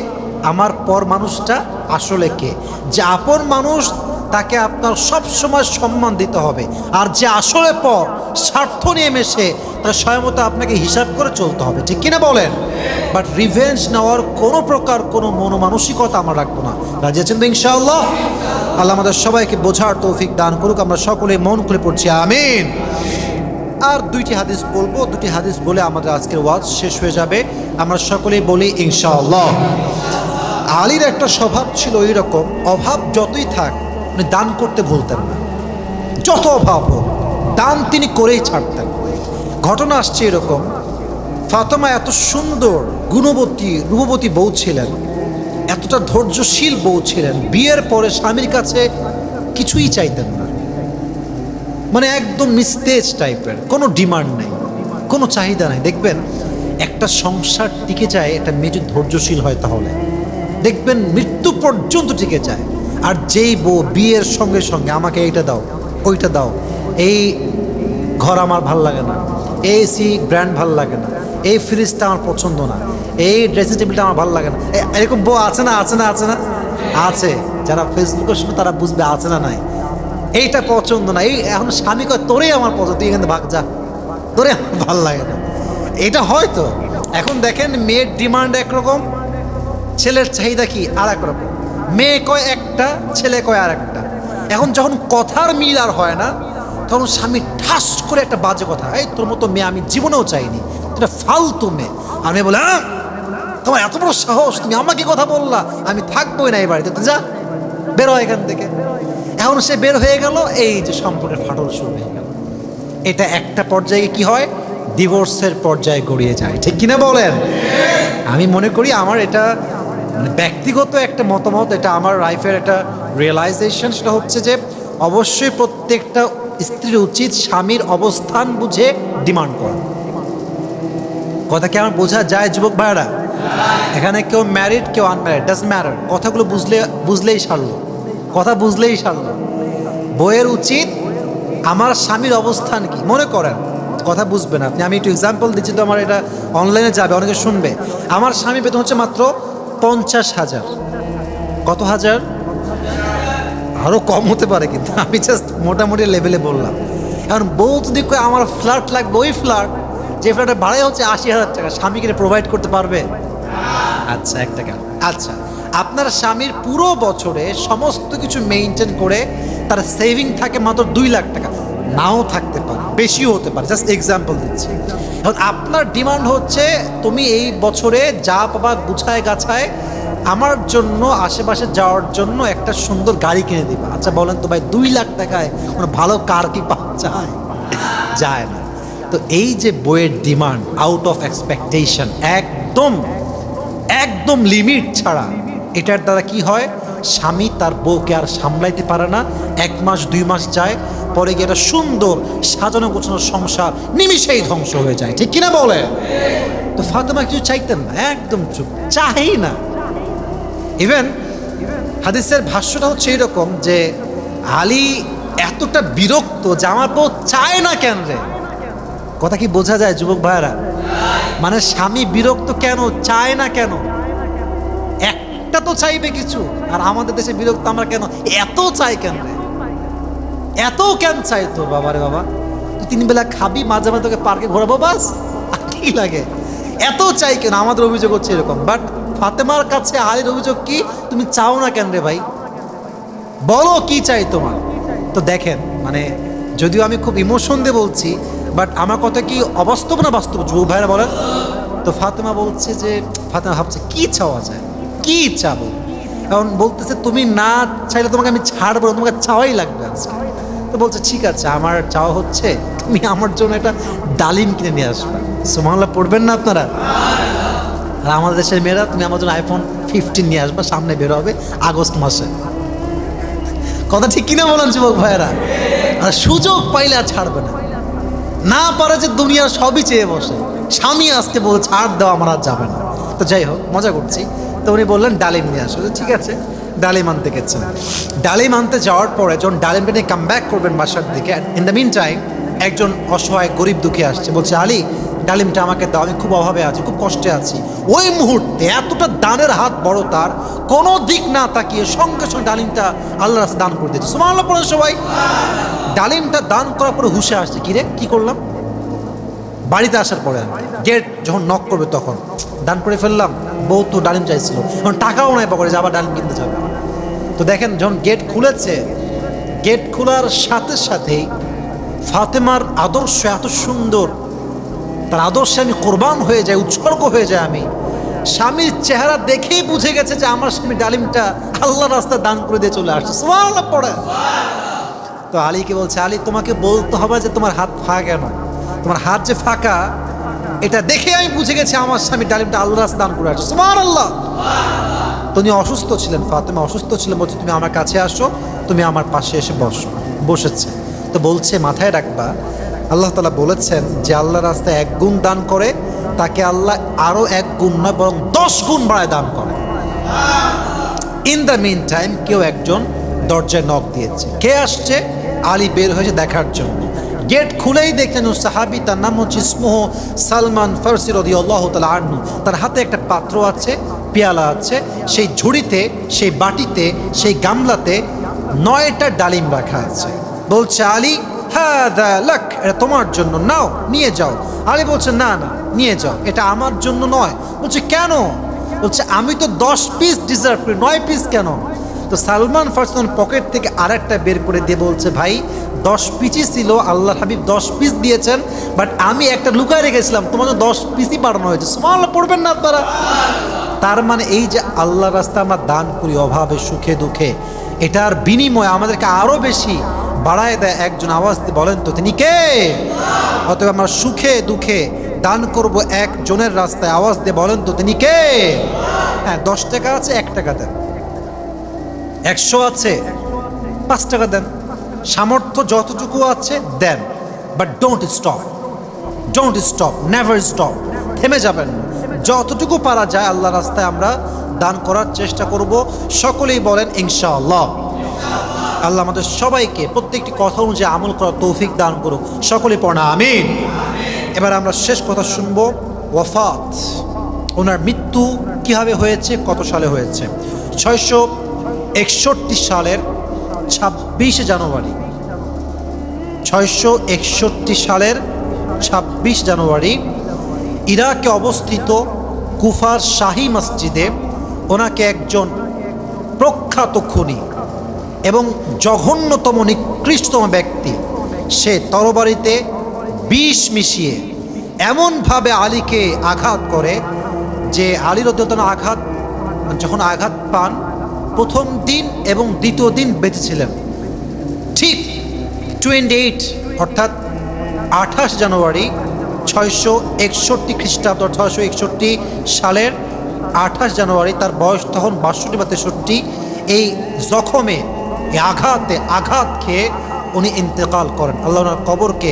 B: আমার পর মানুষটা আসলে কে। যে আপন মানুষ তাকে আপনার সব সময় সম্মান দিতে হবে। আর যে আসলে পর স্বার্থ নিয়ে মেশে তার স্বয়মত আপনাকে হিসাব করে চলতে হবে, ঠিক কিনা বলেন? বাট রিভেঞ্জ নেওয়ার কোনো প্রকার কোনো মনোমানসিকতা আমরা রাখবো না। রাজি আছেন তো ইনশাআল্লাহ? আল্লাহ আমাদের সবাইকে বোঝার তৌফিক দান করুক। আমরা সকলে মন খুলে পড়ছি আমিন। আর দুইটি হাদিস বলবো, দুটি হাদিস বলে আমাদের আজকের ওয়াজ শেষ হয়ে যাবে। আমরা সকলেই বলি ইনশাআল্লাহ। আলীর একটা স্বভাব ছিল এইরকম, অভাব যতই থাক উনি দান করতে ভুলতেন না। যত অভাব হোক দান তিনি করেই ছাড়তেন। ঘটনা আসছে এরকম, ফাতেমা এত সুন্দর গুণবতী রূপবতী বউ ছিলেন, এতটা ধৈর্যশীল বউ ছিলেন, বিয়ের পরে স্বামীর কাছে কিছুই চাইতেন না। মানে একদম নিস্তেজ টাইপের, কোনো ডিমান্ড নেই, কোনো চাহিদা নেই। দেখবেন একটা সংসার টিকে যায় একটা মেয়ে যদি ধৈর্যশীল হয়, তাহলে দেখবেন মৃত্যু পর্যন্ত টিকে যায়। আর যেই বউ বিয়ের সঙ্গে সঙ্গে আমাকে এইটা দাও, ওইটা দাও, এই ঘর আমার ভাল লাগে না, এই এসি ব্র্যান্ড ভাল লাগে না, এই ফ্রিজটা আমার পছন্দ না, এই ড্রেসিং টেবিলটা আমার ভালো লাগে না, এরকম বউ আছে না? আছে না? আছে না? আছে। যারা ফেসবুকের শুনে তারা বুঝবে আছে না নাই। এইটা পছন্দ না, এই এখন স্বামী কয় তোরেই আমার পছন্দ, তুই এখানে ভাগ যা, তোরে আমার ভাল লাগে না। এটা হয়তো এখন দেখেন মেয়ের ডিমান্ড একরকম, ছেলের চাহিদা কি আর এক রকম। মেয়ে কয় একটা, ছেলে কয় আর একটা। এখন যখন কথার মিল আর হয় না, তখন স্বামী ঠাস করে একটা বাজে কথা, এই তোর মতো মেয়ে আমি জীবনেও চাইনি, এটা ফালতু মেয়ে। আমি বলে তোমার এত বড় সাহস, তুমি আমাকে কথা বললা, আমি থাকবোই না এই বাড়িতে, তুই যা, বের হয় এখান থেকে। এখন সে বের হয়ে গেল, এই যে সম্পর্কের ফাটল শুরু হয়ে গেল। এটা একটা পর্যায়ে কি হয়, ডিভোর্সের পর্যায়ে গড়িয়ে যায়, ঠিক কিনা বলেন? আমি মনে করি আমার এটা মানে ব্যক্তিগত একটা মতামত, এটা আমার লাইফের একটা রিয়েলাইজেশন। সেটা হচ্ছে যে অবশ্যই প্রত্যেকটা স্ত্রীর উচিত স্বামীর অবস্থান বুঝে ডিমান্ড করা। কথা কি আমার বোঝা যায় যুবক ভাইরা? এখানে কেউ ম্যারিড কেউ আনম্যারিড, ডাজন্ট ম্যাটার, কথাগুলো বুঝলেই সারলো, কথা বুঝলেই সারলো। বইয়ের উচিত আমার স্বামীর অবস্থান কি। মনে করেন কথা বুঝবেন আপনি, আমি একটু এক্সাম্পল দিচ্ছি, তো আমার এটা অনলাইনে যাবে, অনেকে শুনবে। আমার স্বামী বেতন হচ্ছে মাত্র 50,000। কত হাজার? আরও কম হতে পারে, কিন্তু আমি জাস্ট মোটামুটি লেভেলে বললাম। এখন বউ যদি কয় আমার ফ্ল্যাট লাগবে, ওই ফ্ল্যাট যে ফ্ল্যাটের ভাড়াই হচ্ছে 80,000 টাকা, স্বামীকে প্রোভাইড করতে পারবে? আচ্ছা একটা কেন, আচ্ছা আপনার স্বামীর পুরো বছরে সমস্ত কিছু মেনটেন করে তার সেভিং থাকে মাত্র 2 লাখ টাকা, নাও থাকতে পারে, বেশিও হতে পারে, জাস্ট এক্সাম্পল দিচ্ছি। এখন আপনার ডিমান্ড হচ্ছে তুমি এই বছরে যা পাবা গুছায় গাছায় আমার জন্য আশেপাশে যাওয়ার জন্য একটা সুন্দর গাড়ি কিনে দিবা। আচ্ছা বলেন তো ভাই, 2 লাখ টাকায় কোনো ভালো কার কি পাওয়া যায়? যায় না। তো এই যে বইয়ের ডিমান্ড আউট অফ এক্সপেকটেশন, একদম একদম লিমিট ছাড়া, এটার দ্বারা কি হয়, স্বামী তার বউকে আর সামলাইতে পারে না। 1 মাস 2 মাস যায়, পরে গিয়ে একটা সুন্দর সাজানো গোছানো সংসার নিমিষেই ধ্বংস হয়ে যায়, ঠিক কিনা বলে? তো ফাতেমা কিছু চাইতেন না, একদম চুপ, চাই না। ইভেন হাদিসের ভাষ্যটা হচ্ছে এরকম যে আলী এতটা বিরক্ত যে আমার বউ চায় না কেন রে। কথা কি বোঝা যায় যুবক ভাইরা? মানে স্বামী বিরক্ত কেন, চায় না কেন? একটা তো চাইবে কিছু, আর আমাদের দেশে বিরক্ত আমরা কেন, এত চাই কেন রে, এত কেন চাই তো? বাবারে বাবা, তুই 3 বেলা খাবি, মাঝে মাঝে তোকে পার্কে ঘোরাবো, বাস, আর কি লাগে, এত চাই কেন? আমাদের অভিযোগ হচ্ছে এরকম। বাট ফাতেমার কাছে আলীর অভিযোগ কি, তুমি চাও না কেন রে ভাই, বলো কি চাই তোমার। তো দেখেন, মানে যদিও আমি খুব ইমোশন দিয়ে বলছি, বাট আমার কথা কি অবাস্তব না বাস্তব যুবক ভাইরা বলেন? তো ফাতেমা বলছে যে, ফাতেমা ভাবছে কি চাওয়া যায়, কি চাবো। এখন বলতেছে তুমি না চাইলে তোমাকে আমি ছাড়বো না, তোমাকে চাওয়াই লাগবে আজকে। তো বলছে ঠিক আছে, আমার চাওয়া হচ্ছে তুমি আমার জন্য একটা ডালিম কিনে নিয়ে আসবে। সুবহানাল্লাহ পড়বেন না আপনারা? আর আমাদের দেশের মেয়েরা, তুমি আমার জন্য iPhone 15 নিয়ে আসবা, সামনে বের হবে আগস্ট মাসে। কথা ঠিক কিনা বলেন যুবক ভাইয়েরা? আর সুযোগ পাইলে আর ছাড়বে না, না পারে যে দুনিয়ার সবই চেয়ে বসে। স্বামী আসতে বলে ছাড় দেওয়া আমার আর যাবে না। তো যাই হোক, মজা করছি। তো উনি বললেন ডালিম নিয়ে আসো। ঠিক আছে, ডালিম আনতে গেছেন। ডালিম আনতে যাওয়ার পরে যখন ডালিমটা নিয়ে কাম ব্যাক করবেন বাসার দিকে, ইন দ্য মিন টাইম একজন অসহায় গরিব দুঃখী আসছে, বলছে আলী ডালিমটা আমাকে দাও, আমি খুব অভাবে আছি, খুব কষ্টে আছি। ওই মুহূর্তে এতটা দানের হাত বড় তার, কোনো দিক না তাকিয়ে সঙ্গে সঙ্গে ডালিমটা আল্লাহ রাস্তায় দান করে দিয়েছে। সুবহানাল্লাহ পড়েন সবাই। ডালিমটা দান করার পরে হুঁশে আসছে, কিরে কি করলাম। বাড়িতে আসার পরে গেট যখন নক করবে তখন দান করে ফেললাম, বউ তো ডালিম চাইছিল, এখন টাকাও নাই পকেটে যে আবার ডালিম কিনতে যাবে। তো দেখেন যখন গেট খুলেছে, গেট খোলার সাথে সাথেই ফাতেমার আদর্শ এত সুন্দর, তার আদর্শে আমি কোরবান হয়ে যাই, উৎসর্গ হয়ে যায়। আমি স্বামীর চেহারা দেখেই বুঝে গেছে যে আমার স্বামী ডালিমটা আল্লাহ রাস্তায় দান করে দিয়ে চলে আসছে। সুবহানাল্লাহ পড়ে। তো আলীকে বলছে, আলী তোমাকে বলতে হবে যে তোমার হাত ফাঁকা কেন, তোমার হাত যে ফাঁকা এটা দেখে আমি বুঝে গেছি আমার স্বামী ডালিমটা আল্লাহ রাস্তায় দান করে আসছে। সুবহানাল্লাহ। তুমি অসুস্থ ছিলেন, ফাতেমা অসুস্থ ছিলেন, বলছে তুমি আমার কাছে আসো, তুমি আমার পাশে এসে বসেছে। তো বলছে মাথায় রাখবা, আল্লাহ তাআলা বলেছেন যে আল্লাহ রাস্তায় 1 গুণ দান করে তাকে আল্লাহ আরো 1 গুণ নয় বরং 10 গুণ বাড়ায় দান করে। ইন দ্য মিন টাইম কেউ একজন দরজায় নক দিয়েছে। কে আসছে? আলী বের হয়েছে দেখার জন্য। গেট খুলেই দেখলেন সাহাবী, তার নাম হচ্ছে ইসমুহু সালমান ফারসি রাদিয়াল্লাহু তাআলা আনহু। তার হাতে একটা পাত্র আছে, পেয়ালা আছে, সেই ঝুড়িতে, সেই বাটিতে, সেই গামলাতে 9টা ডালিম রাখা আছে। বলছে আলী, হাযা লাক, এটা তোমার জন্য, নাও নিয়ে যাও। আলী বলছে না না নিয়ে যাও, এটা আমার জন্য নয়। বলছে কেন? বলছে আমি তো 10 পিস ডিজার্ভ করি, 9 পিস কেন? তো সালমান ফারসি পকেট থেকে আরেকটা বের করে দিয়ে বলছে, ভাই 10 পিসই ছিল, আল্লাহর হাবিব 10 পিস দিয়েছেন, বাট আমি একটা লুকায় রেখেছিলাম, তোমাদের 10 পিসই পাঠানো হয়েছে। সুবহানাল্লাহ পড়বেন না আপনারা? তার মানে এই যে আল্লাহ রাস্তায় আমরা দান করি অভাবে সুখে দুঃখে, এটার বিনিময়ে আমাদেরকে আরো বেশি বাড়ায় দেয় একজন। আওয়াজ দিয়ে বলেন তো তিনি কে? অতএব আমরা সুখে দুঃখে দান করব একজনের রাস্তায়। আওয়াজ দিয়ে বলেন তো তিনি কে? হ্যাঁ, 10 টাকা আছে 1 টাকা দেন, 100 আছে 5 টাকা দেন, সামর্থ্য যতটুকু আছে দেন, but don't stop, never stop, থেমে যাবেন না। যতটুকু পারা যায় আল্লাহ রাস্তায় আমরা দান করার চেষ্টা করব। সকলেই বলেন ইনশাআল্লাহ। আল্লাহ আমাদের সবাইকে প্রত্যেকটি কথা অনুযায়ী আমল করার তৌফিক দান করুক। সকলেই পড়া আমিন। এবার আমরা শেষ কথা শুনবো, ওয়াফাত, ওনার মৃত্যু কিভাবে হয়েছে, কত সালে হয়েছে। 661 সালের 26 জানুয়ারি, 661 সালের 26 জানুয়ারি ইরাকে অবস্থিত কুফার শাহী মসজিদে ওনাকে একজন প্রখ্যাত খুনি এবং জঘন্যতম নিকৃষ্টতম ব্যক্তি, সে তরবারিতে বিষ মিশিয়ে এমনভাবে আলীকে আঘাত করে যে আলী রাদিয়াল্লাহু আনহু যখন আঘাত পান, প্রথম দিন এবং দ্বিতীয় দিন বেঁচে ছিলেন। ঠিক 28 অর্থাৎ 28 জানুয়ারি 661 খ্রিস্টাব্দ, 661 সালের 28 জানুয়ারি তার বয়স তখন 62 বা 63। এই জখমে, এই আঘাত খেয়ে উনি ইন্তেকাল করেন। আল্লাহ ওনার কবরকে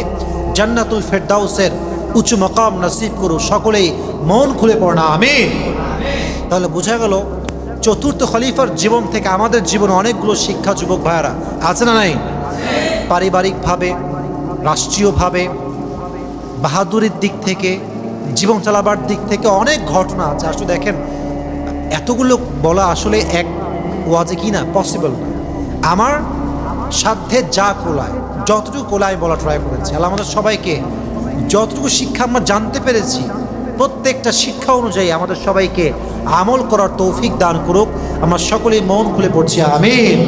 B: জান্নাতুল ফেরদাউসের উঁচু মকাম নসিব করুন। সকলেই মন খুলে পড়না আমিন। তাহলে বোঝা গেল চতুর্থ খলিফার জীবন থেকে আমাদের জীবনে অনেকগুলো শিক্ষা যুবক ভাইয়ারা আছে না নাই? পারিবারিকভাবে, রাষ্ট্রীয়ভাবে, বাহাদুরির দিক থেকে, জীবন চালাবার দিক থেকে অনেক ঘটনা আছে। আসলে দেখেন এতগুলো বলা আসলে এক ওয়াজে কি না পসিবল না। আমার সাধ্যে যা কোলায়, যতটুকু কোলায় বলা ট্রাই করেছি। আল্লাহ আমাদের সবাইকে যতটুকু শিক্ষা আমরা জানতে পেরেছি, প্রত্যেকটা শিক্ষা অনুযায়ী আমাদের সবাইকে আমল করার তৌফিক দান করুক। আমরা সকলেই মন খুলে পড়ছি আমিন।